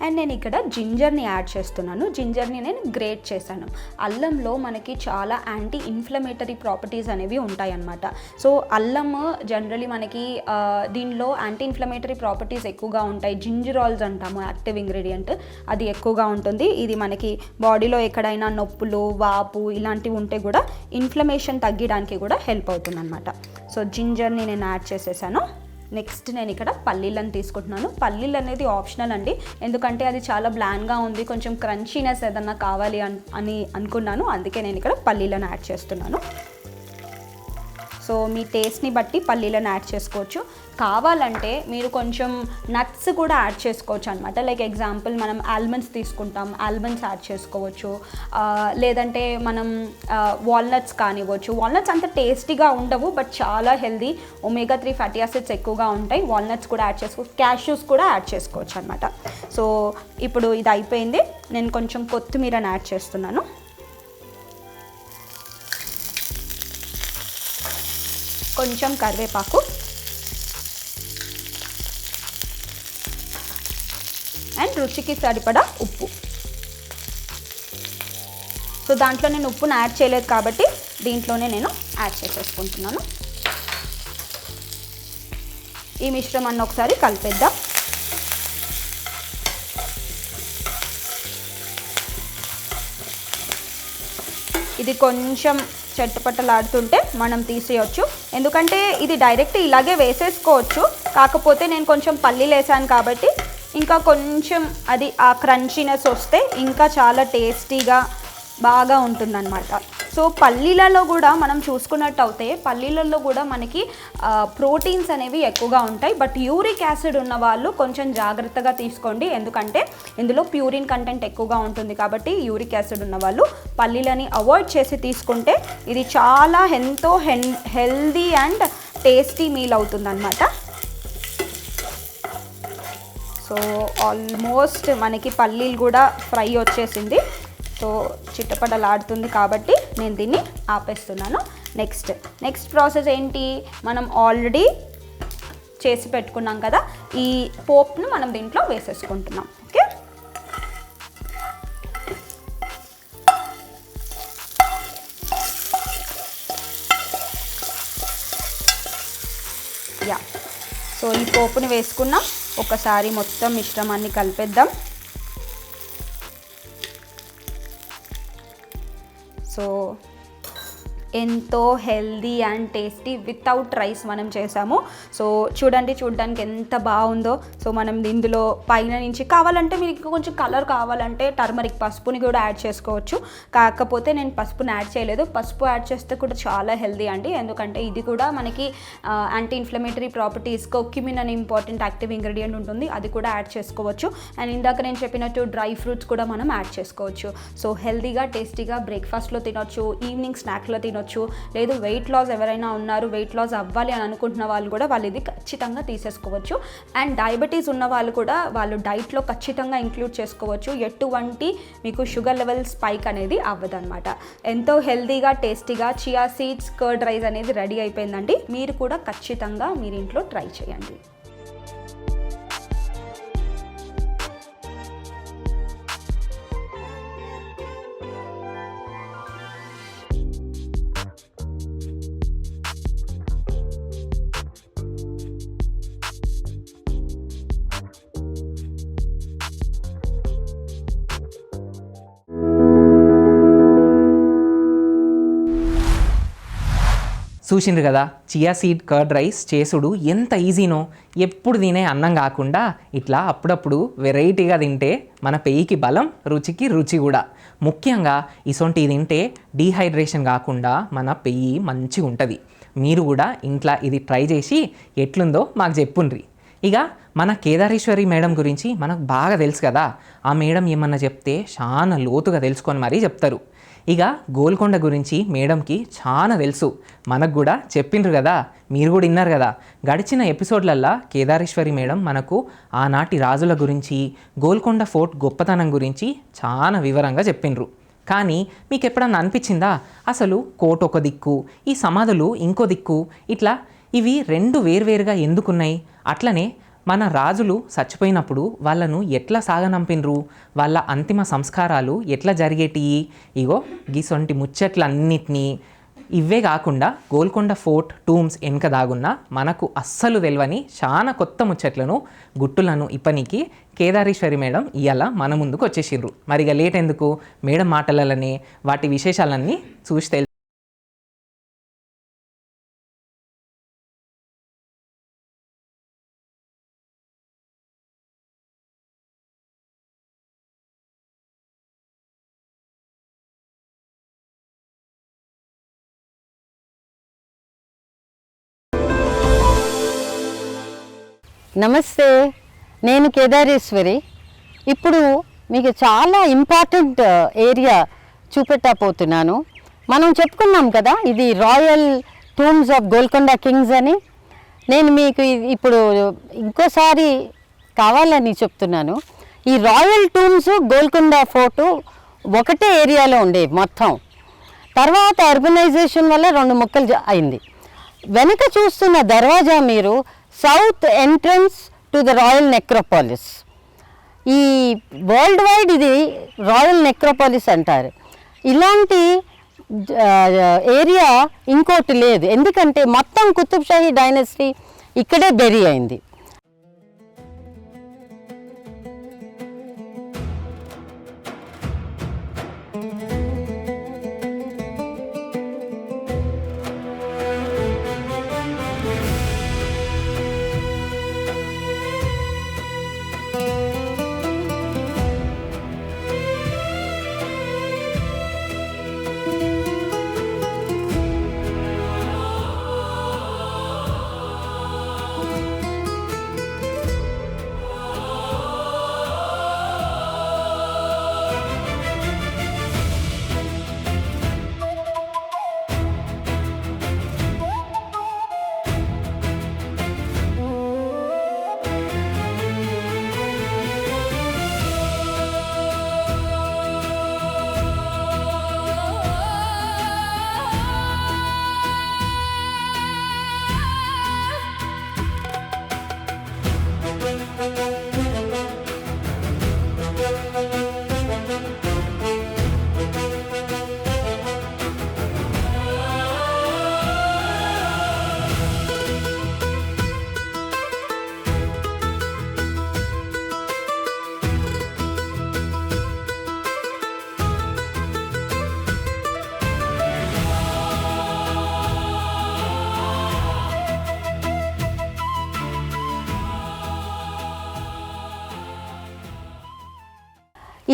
అండ్ నేను ఇక్కడ జింజర్ని యాడ్ చేస్తున్నాను. జింజర్ని నేను గ్రేట్ చేశాను. అల్లంలో మనకి చాలా యాంటీ ఇన్ఫ్లమేటరీ ప్రాపర్టీస్ అనేవి ఉంటాయన్నమాట. సో అల్లం జనరలీ మనకి దీనిలో యాంటీ ఇన్ఫ్లమేటరీ ప్రాపర్టీస్ ఎక్కువగా ఉంటాయి. జింజరాల్స్ అంటాము, యాక్టివ్ ఇంగ్రీడియంట్, అది ఎక్కువగా ఉంటుంది. ఇది మనకి బాడీలో ఎక్కడైనా నొప్పులు, వాపు ఇలాంటివి ఉంటే కూడా ఇన్ఫ్లమేషన్ తగ్గడానికి కూడా హెల్ప్ అవుతుంది అనమాట. సో జింజర్ని నేను యాడ్ చేసేసాను. నెక్స్ట్ నేను ఇక్కడ పల్లీలను తీసుకుంటున్నాను. పల్లీలు అనేది ఆప్షనల్ అండి, ఎందుకంటే అది చాలా బ్లాన్గా ఉంది, కొంచెం క్రంచీనెస్ ఏదన్నా కావాలి అని అనుకున్నాను, అందుకే నేను ఇక్కడ పల్లీలను యాడ్ చేస్తున్నాను. సో మీ టేస్ట్ని బట్టి పల్లీలను యాడ్ చేసుకోవచ్చు. కావాలంటే మీరు కొంచెం నట్స్ కూడా యాడ్ చేసుకోవచ్చు అనమాట. లైక్ ఎగ్జాంపుల్ మనం ఆల్మండ్స్ తీసుకుంటాం, ఆల్మండ్స్ యాడ్ చేసుకోవచ్చు, లేదంటే మనం వాల్నట్స్ కానివ్వచ్చు. వాల్నట్స్ అంత టేస్టీగా ఉండవు, బట్ చాలా హెల్దీ, ఒమేగా 3 ఫ్యాటీ యాసిడ్స్ ఎక్కువగా ఉంటాయి. వాల్నట్స్ కూడా యాడ్ చేసుకోవచ్చు, క్యాష్యూస్ కూడా యాడ్ చేసుకోవచ్చు అనమాట. సో ఇప్పుడు ఇది అయిపోయింది, నేను కొంచెం కొత్తిమీరని యాడ్ చేస్తున్నాను. కొంచెం కరివేపాకు అండ్ రుచికి సరిపడా ఉప్పు. సో దాంట్లో నేను ఉప్పును యాడ్ చేయలేదు కాబట్టి దీంట్లోనే నేను యాడ్ చేసేసుకుంటున్నాను. ఈ మిశ్రమాన్ని ఒకసారి కలిపేద్దాం. ఇది కొంచెం చట్టుపట్టలాడుతుంటే మనం తీసేయచ్చు, ఎందుకంటే ఇది డైరెక్ట్ ఇలాగే వేసేసుకోవచ్చు. కాకపోతే నేను కొంచెం పల్లీలు వేసాను కాబట్టి ఇంకా కొంచెం అది ఆ క్రంచీనెస్ వస్తే ఇంకా చాలా టేస్టీగా బాగా ఉంటుందన్నమాట. సో పల్లీలలో కూడా మనం చూసుకున్నట్టయితే పల్లీలలో కూడా మనకి ప్రోటీన్స్ అనేవి ఎక్కువగా ఉంటాయి. బట్ యూరిక్ యాసిడ్ ఉన్న వాళ్ళు కొంచెం జాగ్రత్తగా తీసుకోండి, ఎందుకంటే ఇందులో ప్యూరిన్ కంటెంట్ ఎక్కువగా ఉంటుంది. కాబట్టి యూరిక్ యాసిడ్ ఉన్న వాళ్ళు పల్లీలని అవాయిడ్ చేసి తీసుకుంటే ఇది చాలా ఎంతో హెల్దీ అండ్ టేస్టీ మీల్ అవుతుందన్నమాట. సో ఆల్మోస్ట్ మనకి పల్లీలు కూడా ఫ్రై వచ్చేసింది. సో చిట్టపటలాడుతుంది కాబట్టి నేను దీన్ని ఆపేస్తున్నాను. నెక్స్ట్ ప్రాసెస్ ఏంటి, మనం ఆల్రెడీ చేసి పెట్టుకున్నాం కదా, ఈ పోప్ను మనం దీంట్లో వేసేసుకుంటున్నాం. Okay, yeah. సో ఈ పోపుని వేసుకున్నాం. ఒకసారి మొత్తం మిశ్రమాన్ని కలిపేద్దాం. సో ఎంతో healthy and tasty without rice మనం చేసాము. సో చూడడానికి ఎంత బాగుందో. సో మనం ఇందులో పైన నుంచి కావాలంటే మీకు కొంచెం కలర్ కావాలంటే టర్మరిక్ పసుపుని కూడా యాడ్ చేసుకోవచ్చు. కాకపోతే నేను పసుపుని యాడ్ చేయలేదు. పసుపు యాడ్ చేస్తే కూడా చాలా హెల్దీ అండి, ఎందుకంటే ఇది కూడా మనకి యాంటీ ఇన్ఫ్లమేటరీ ప్రాపర్టీస్, కర్క్యూమిన్ అనే ఇంపార్టెంట్ యాక్టివ్ ఇంగ్రీడియంట్ ఉంటుంది, అది కూడా యాడ్ చేసుకోవచ్చు. అండ్ ఇందాక నేను చెప్పినట్టు డ్రై ఫ్రూట్స్ కూడా మనం యాడ్ చేసుకోవచ్చు. సో హెల్దీగా టేస్టీగా బ్రేక్ఫాస్ట్లో తినొచ్చు, ఈవినింగ్ స్నాక్లో తినొచ్చు. లేదు వెయిట్ లాస్ ఎవరైనా ఉన్నారు, వెయిట్ లాస్ అవ్వాలి అని అనుకుంటున్న వాళ్ళు కూడా వాళ్ళు ఇది ఖచ్చితంగా తీసేసుకోవచ్చు. అండ్ డయాబెటీస్ ఉన్న వాళ్ళు కూడా వాళ్ళు డైట్లో ఖచ్చితంగా ఇంక్లూడ్ చేసుకోవచ్చు. ఎటువంటి మీకు షుగర్ లెవెల్ స్పైక్ అనేది అవ్వదు అనమాట. ఎంతో హెల్దీగా టేస్టీగా చియా సీడ్స్ కర్డ్ రైస్ అనేది రెడీ అయిపోయిందండి. మీరు కూడా ఖచ్చితంగా మీరు ఇంట్లో ట్రై చేయండి. చూసిండ్రు కదా చియా సీడ్ కర్డ్ రైస్ చేసుడు ఎంత ఈజీనో. ఎప్పుడు తినే అన్నం కాకుండా ఇట్లా అప్పుడప్పుడు వెరైటీగా తింటే మన పెయ్యికి బలం, రుచికి రుచి కూడా. ముఖ్యంగా ఇసొంటి తింటే డీహైడ్రేషన్ కాకుండా మన పెయ్యి మంచిగా ఉంటుంది. మీరు కూడా ఇంట్లో ఇది ట్రై చేసి ఎట్లుందో మాకు చెప్పుండ్రి. ఇక మన కేదారేశ్వరి మేడం గురించి మనకు బాగా తెలుసు కదా. ఆ మేడం ఏమన్నా చెప్తే చాలా లోతుగా తెలుసుకొని మరీ చెప్తారు. ఇక గోల్కొండ గురించి మేడంకి చాలా తెలుసు, మనకు కూడా చెప్పిండ్రు కదా, మీరు కూడా విన్నారు కదా. గడిచిన ఎపిసోడ్లల్లో కేదారేశ్వరి మేడం మనకు ఆనాటి రాజుల గురించి, గోల్కొండ ఫోర్ట్ గొప్పతనం గురించి చాలా వివరంగా చెప్పిండ్రు. కానీ మీకు ఎప్పుడన్నా అనిపించిందా అసలు కోట ఒక దిక్కు, ఈ సమాధులు ఇంకో దిక్కు, ఇట్లా ఇవి రెండు వేర్వేరుగా ఎందుకున్నాయి? అట్లనే మన రాజులు చచ్చిపోయినప్పుడు వాళ్ళను ఎట్లా సాగనంపినరు, వాళ్ళ అంతిమ సంస్కారాలు ఎట్లా జరిగేటివి? ఇగో గిసొంటి ముచ్చట్లన్నిటినీ, ఇవే కాకుండా గోల్కొండ ఫోర్ట్ టూమ్స్ వెనుక దాగున్న మనకు అస్సలు తెలియని చాలా కొత్త ముచ్చట్లను, గుట్టులను ఇప్పనికి కేదారేశ్వరి మేడం ఇవాళ మన ముందుకు వచ్చేసిర్రు. మరిగా లేట్ ఎందుకు, మేడం మాటలనే వాటి విశేషాలన్నీ చూసి నమస్తే, నేను కేదారేశ్వరి. ఇప్పుడు మీకు చాలా ఇంపార్టెంట్ ఏరియా చూపెట్టబోతున్నాను. మనం చెప్పుకున్నాం కదా, ఇది royal tombs of Golconda Kings అని. నేను మీకు ఇప్పుడు ఇంకోసారి కావాలని చెప్తున్నాను. ఈ రాయల్ టూమ్స్ గోల్కొండ ఫోర్టు ఒకటే ఏరియాలో ఉండేవి మొత్తం. తర్వాత అర్బనైజేషన్ వల్ల రెండు ముక్కలు అయింది. వెనక చూస్తున్న దర్వాజా మీరు south entrance to the royal necropolis. ఈ వరల్డ్ వైడ్ ఇది రాయల్ నెక్రోపాలిస్ అంటారు. ఇలాంటి ఏరియా ఇంకోటి లేదు, ఎందుకంటే మొత్తం కుతుబ్ షాహీ డైనస్టీ ఇక్కడే బెరీ అయింది.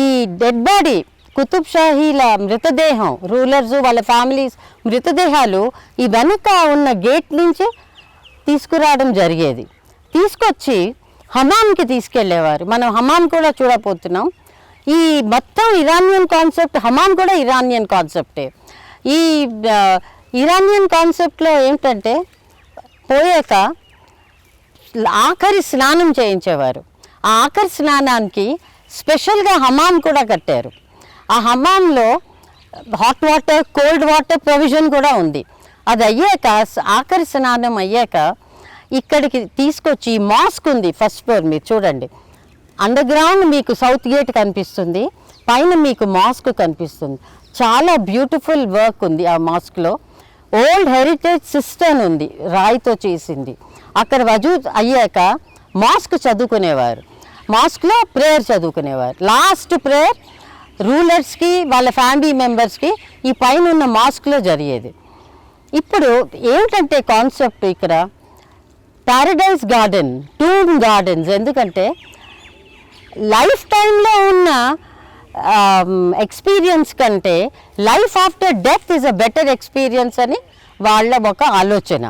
ఈ డెడ్ బాడీ కుతుబ్ షాహీల మృతదేహం, రూలర్స్ వాళ్ళ ఫ్యామిలీస్ మృతదేహాలు ఈ వెనక ఉన్న గేట్ నుంచి తీసుకురావడం జరిగేది. తీసుకొచ్చి హమామ్కి తీసుకెళ్ళేవారు. మనం హమామ్ కూడా చూడబోతున్నాం. ఈ మొత్తం ఇరానియన్ కాన్సెప్ట్, హమామ్ కూడా ఇరానియన్ కాన్సెప్టే. ఈ ఇరానియన్ కాన్సెప్ట్లో ఏమిటంటే పోయాక ఆఖరి స్నానం చేయించేవారు. ఆ ఆఖరి స్నానానికి స్పెషల్గా హమామ్ కూడా కట్టారు. ఆ హమామ్లో hot water, cold water provision కూడా ఉంది. అది అయ్యాక ఆఖరి స్నానం అయ్యాక ఇక్కడికి తీసుకొచ్చి మాస్క్ ఉంది ఫస్ట్ ఫ్లోర్, మీరు చూడండి. అండర్ గ్రౌండ్ మీకు సౌత్ గేట్ కనిపిస్తుంది, పైన మీకు మాస్క్ కనిపిస్తుంది. చాలా బ్యూటిఫుల్ వర్క్ ఉంది ఆ మాస్క్లో. ఓల్డ్ హెరిటేజ్ సిస్టమ్ ఉంది, రాయితో చేసింది. అక్కడ వజూ అయ్యాక మాస్క్ చదువుకునేవారు, మాస్క్లో ప్రేయర్ చదువుకునేవారు. లాస్ట్ ప్రేయర్ రూలర్స్కి వాళ్ళ ఫ్యామిలీ మెంబర్స్కి ఈ పైన ఉన్న మాస్క్లో జరిగేది. ఇప్పుడు ఏమిటంటే కాన్సెప్ట్ ఇక్కడ ప్యారడైజ్ గార్డెన్, టూమ్ గార్డెన్స్. ఎందుకంటే లైఫ్ టైంలో ఉన్న ఎక్స్పీరియన్స్ కంటే life after death is a better experience అని వాళ్ళ ఒక ఆలోచన.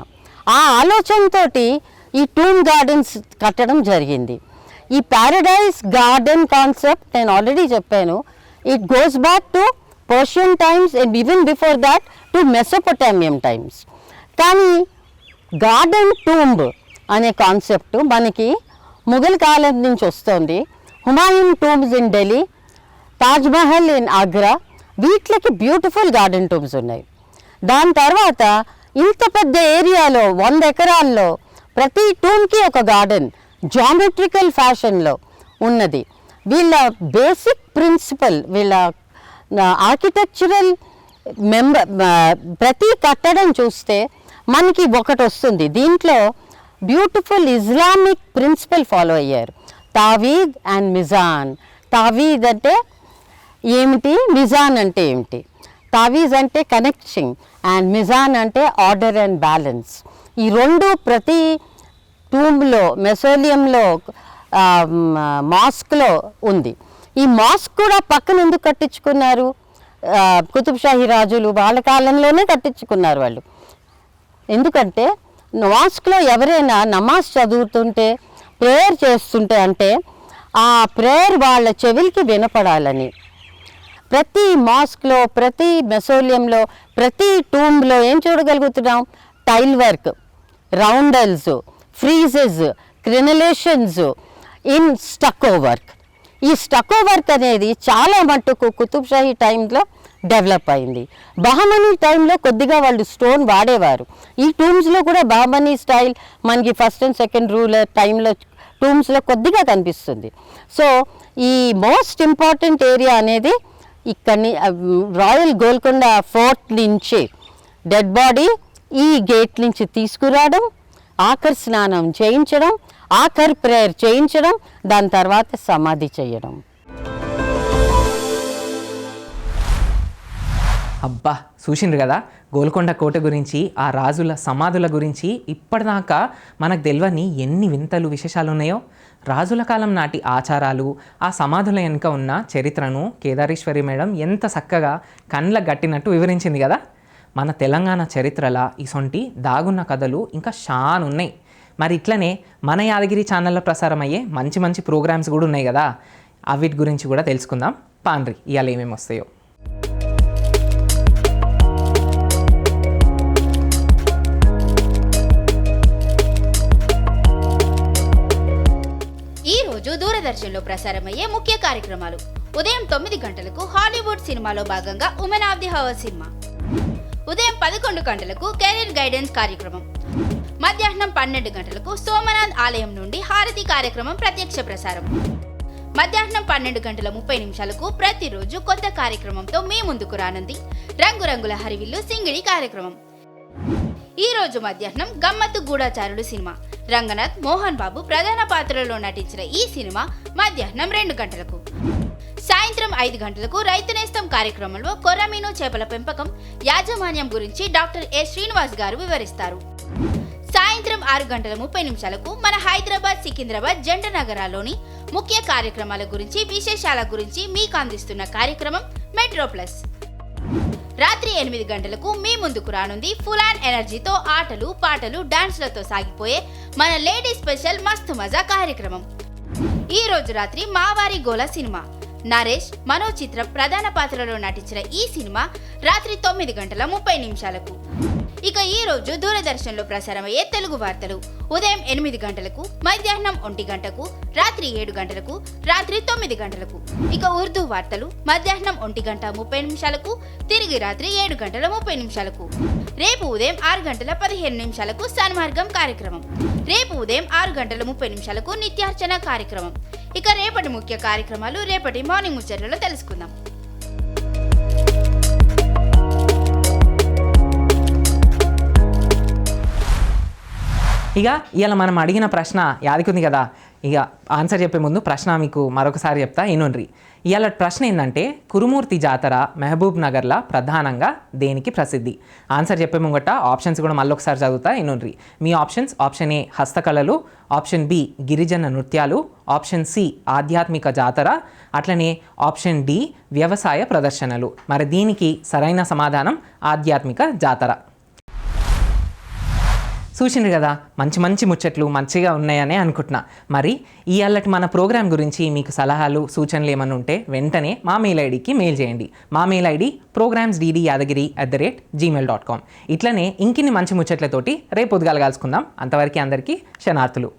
ఆ ఆలోచనతో ఈ టూమ్ గార్డెన్స్ కట్టడం జరిగింది. ఈ ప్యారడైజ్ గార్డెన్ కాన్సెప్ట్ నేను ఆల్రెడీ చెప్పాను, it goes back to Persian times and even before that to Mesopotamian times. కానీ గార్డెన్ టూంబ్ అనే కాన్సెప్ట్ మనకి ముఘల్ కాలం నుంచి వస్తుంది. Humayun tombs in Delhi, Taj Mahal in Agra, వీటికి బ్యూటిఫుల్ గార్డెన్ టూంబ్స్ ఉన్నాయి. దాని తర్వాత ఇంత పెద్ద ఏరియాలో 100 ఎకరాల్లో ప్రతి టూమ్కి ఒక గార్డెన్ జామెట్రికల్ ఫ్యాషన్లో ఉన్నది. వీళ్ళ బేసిక్ ప్రిన్సిపల్, వీళ్ళ ఆర్కిటెక్చరల్ ప్రతి కట్టడం చూస్తే మనకి ఒకటి వస్తుంది. దీంట్లో బ్యూటిఫుల్ ఇస్లామిక్ ప్రిన్సిపల్ ఫాలో అయ్యారు, తావీద్ అండ్ మిజాన్. తావీద్ అంటే ఏమిటి, మిజాన్ అంటే ఏమిటి? తావీజ్ అంటే కనెక్టింగ్ అండ్ మిజాన్ అంటే ఆర్డర్ అండ్ బ్యాలెన్స్. ఈ రెండు ప్రతి టూంబ్లో, మెసోలియంలో, మాస్క్లో ఉంది. ఈ మాస్క్ కూడా పక్కన ఎందుకు కట్టించుకున్నారు? కుతుబ్ షాహీ రాజులు వాళ్ళ కాలంలోనే కట్టించుకున్నారు వాళ్ళు. ఎందుకంటే మాస్క్లో ఎవరైనా నమాజ్ చదువుతుంటే, ప్రేయర్ చేస్తుంటే అంటే ఆ ప్రేయర్ వాళ్ళ చెవులకి వినపడాలని. ప్రతి మాస్క్లో, ప్రతి మెసోలియంలో, ప్రతి టూంబ్లో ఏం చూడగలుగుతున్నాం? Tile work, roundels, friezes, crenellations in stucco work. ఈ స్టక్కో వర్క్ అనేది చాలా మట్టుకు కుతుబ్ షాహీ టైంలో డెవలప్ అయింది. బహమనీ టైంలో కొద్దిగా వాళ్ళు స్టోన్ వాడేవారు. ఈ టూమ్స్లో కూడా బహమనీ స్టైల్ మనకి ఫస్ట్ అండ్ సెకండ్ రూలర్ టైంలో టూమ్స్లో కొద్దిగా కనిపిస్తుంది. సో ఈ మోస్ట్ ఇంపార్టెంట్ ఏరియా అనేది ఇక్కడిని రాయల్ గోల్కొండ ఫోర్ట్ నుంచి డెడ్ బాడీ ఈ గేట్ నుంచి తీసుకురావడం, ఆఖరి స్నానం చేయించడం, ఆఖరి ప్రేయర్ చేయించడం, దాని తర్వాత సమాధి చేయడం. అబ్బా, చూసిండ్రు కదా గోల్కొండ కోట గురించి, ఆ రాజుల సమాధుల గురించి. ఇప్పటిదాకా మనకు తెలియని ఎన్ని వింతలు విశేషాలు ఉన్నాయో. రాజుల కాలం నాటి ఆచారాలు, ఆ సమాధుల వెనుక ఉన్న చరిత్రను కేదారేశ్వరి మేడం ఎంత చక్కగా కండ్ల గట్టినట్టు వివరించింది కదా. మన తెలంగాణ చరిత్రల ఇసొంటి దాగున్న కథలు ఇంకా చాలా ఉన్నాయి. మరి ఇట్లనే మన యాదగిరి ఛానల్లో ప్రసారం అయ్యే మంచి మంచి ప్రోగ్రామ్స్ కూడా ఉన్నాయి కదా, అవిటి గురించి కూడా తెలుసుకుందాం. పాండ్రి ఇవాళ ఏమేమి వస్తాయో. ఈరోజు దూరదర్శన్లో ప్రసారమయ్యే ముఖ్య కార్యక్రమాలు: ఉదయం 9 గంటలకు హాలీవుడ్ సినిమాలో భాగంగా ఉమెన్ ఆఫ్ ది హవర్ సినిమా, ఉదయం 11 గంటలకు కెరీర్ గైడెన్స్ కార్యక్రమం, మధ్యాహ్నం 12 గంటలకు సోమనాథ్ ఆలయం నుండి హారతి కార్యక్రమం ప్రత్యక్ష ప్రసారం, మధ్యాహ్నం 12:30 ప్రతిరోజు కొత్త కార్యక్రమంతో మీ ముందుకు రానుంది రంగురంగుల హరివిల్లు సింగిడి కార్యక్రమం. ఈ రోజు మధ్యాహ్నం గమ్మత్తు గూఢాచారులు సినిమా, రంగనాథ్, మోహన్ బాబు ప్రధాన పాత్రలో నటించిన ఈ సినిమా మధ్యాహ్నం 2 గంటలకు. సాయంత్రం 5 గంటలకు రైతు నేస్తం కార్యక్రమంలో కొర్రమీను చేపల పెంపకం యాజమాన్యం గురించి డాక్టర్ ఎ శ్రీనివాస్ గారు వివరిస్తారు. సాయంత్రం సాయంత్రం 6:30 మన హైదరాబాద్ సికింద్రాబాద్ జంట నగరాల్లోని ముఖ్య కార్యక్రమాల గురించి విశేషాల గురించి మీకు అందిస్తున్న కార్యక్రమం మెట్రో ప్లస్. రాత్రి 8 గంటలకు మీ ముందుకు రానుంది ఫుల్ అండ్ ఎనర్జీతో ఆటలు పాటలు డాన్స్లతో సాగిపోయే మన లేడీ స్పెషల్ మస్తు మజా కార్యక్రమం. ఈ రోజు రాత్రి మావారి గోల సినిమా నరేష్ మనో చిత్రం ప్రధాన పాత్రలో నటించిన ఈ సినిమా రాత్రి 9:30 ఇక ఈ రోజు దూరదర్శన్లో ప్రసారమయ్యే తెలుగు వార్తలు ఉదయం 8 గంటలకు, మధ్యాహ్నం 1 గంటకు, రాత్రి 7 గంటలకు, రాత్రి 9 గంటలకు. ఇక ఉర్దూ వార్తలు మధ్యాహ్నం 1:30 తిరిగి రాత్రి 7:30. రేపు ఉదయం 6:15 సన్మార్గం కార్యక్రమం. రేపు ఉదయం 6:30 నిత్యార్చన కార్యక్రమం. ఇక రేపటి ముఖ్య కార్యక్రమాలు రేపటి మార్నింగ్ ముచ్చట్లలో తెలుసుకుందాం. ఇక ఇవాళ మనం అడిగిన ప్రశ్న యాదికుంది కదా. ఇక ఆన్సర్ చెప్పే ముందు ప్రశ్న మీకు మరొకసారి చెప్తా ఇనుండ్రి. ఇవాళ ప్రశ్న ఏంటంటే కురుమూర్తి జాతర మహబూబ్ నగర్లో ప్రధానంగా దేనికి ప్రసిద్ధి? ఆన్సర్ చెప్పే ముంగట ఆప్షన్స్ కూడా మళ్ళీ ఒకసారి చదువుతా ఇనుండ్రి. మీ ఆప్షన్స్: ఆప్షన్ ఏ హస్తకళలు, ఆప్షన్ బి గిరిజన నృత్యాలు, ఆప్షన్ సి ఆధ్యాత్మిక జాతర, అట్లనే ఆప్షన్ డి వ్యవసాయ ప్రదర్శనలు. మరి దీనికి సరైన సమాధానం ఆధ్యాత్మిక జాతర. చూసిండ్రు కదా, మంచి మంచి ముచ్చట్లు మంచిగా ఉన్నాయనే అనుకుంటున్నా. మరి ఇవాళ మన ప్రోగ్రామ్ గురించి మీకు సలహాలు సూచనలు ఏమైనా ఉంటే వెంటనే మా మెయిల్ ఐడికి మెయిల్ చేయండి. మా మెయిల్ ఐడి programs.ddYadagiri@gmail.com. ఇట్లనే ఇంకిన్ని మంచి ముచ్చట్లతోటి రేపు పొద్దుగాల కలుసుకుందాం. అంతవరకు అందరికీ శనార్థులు.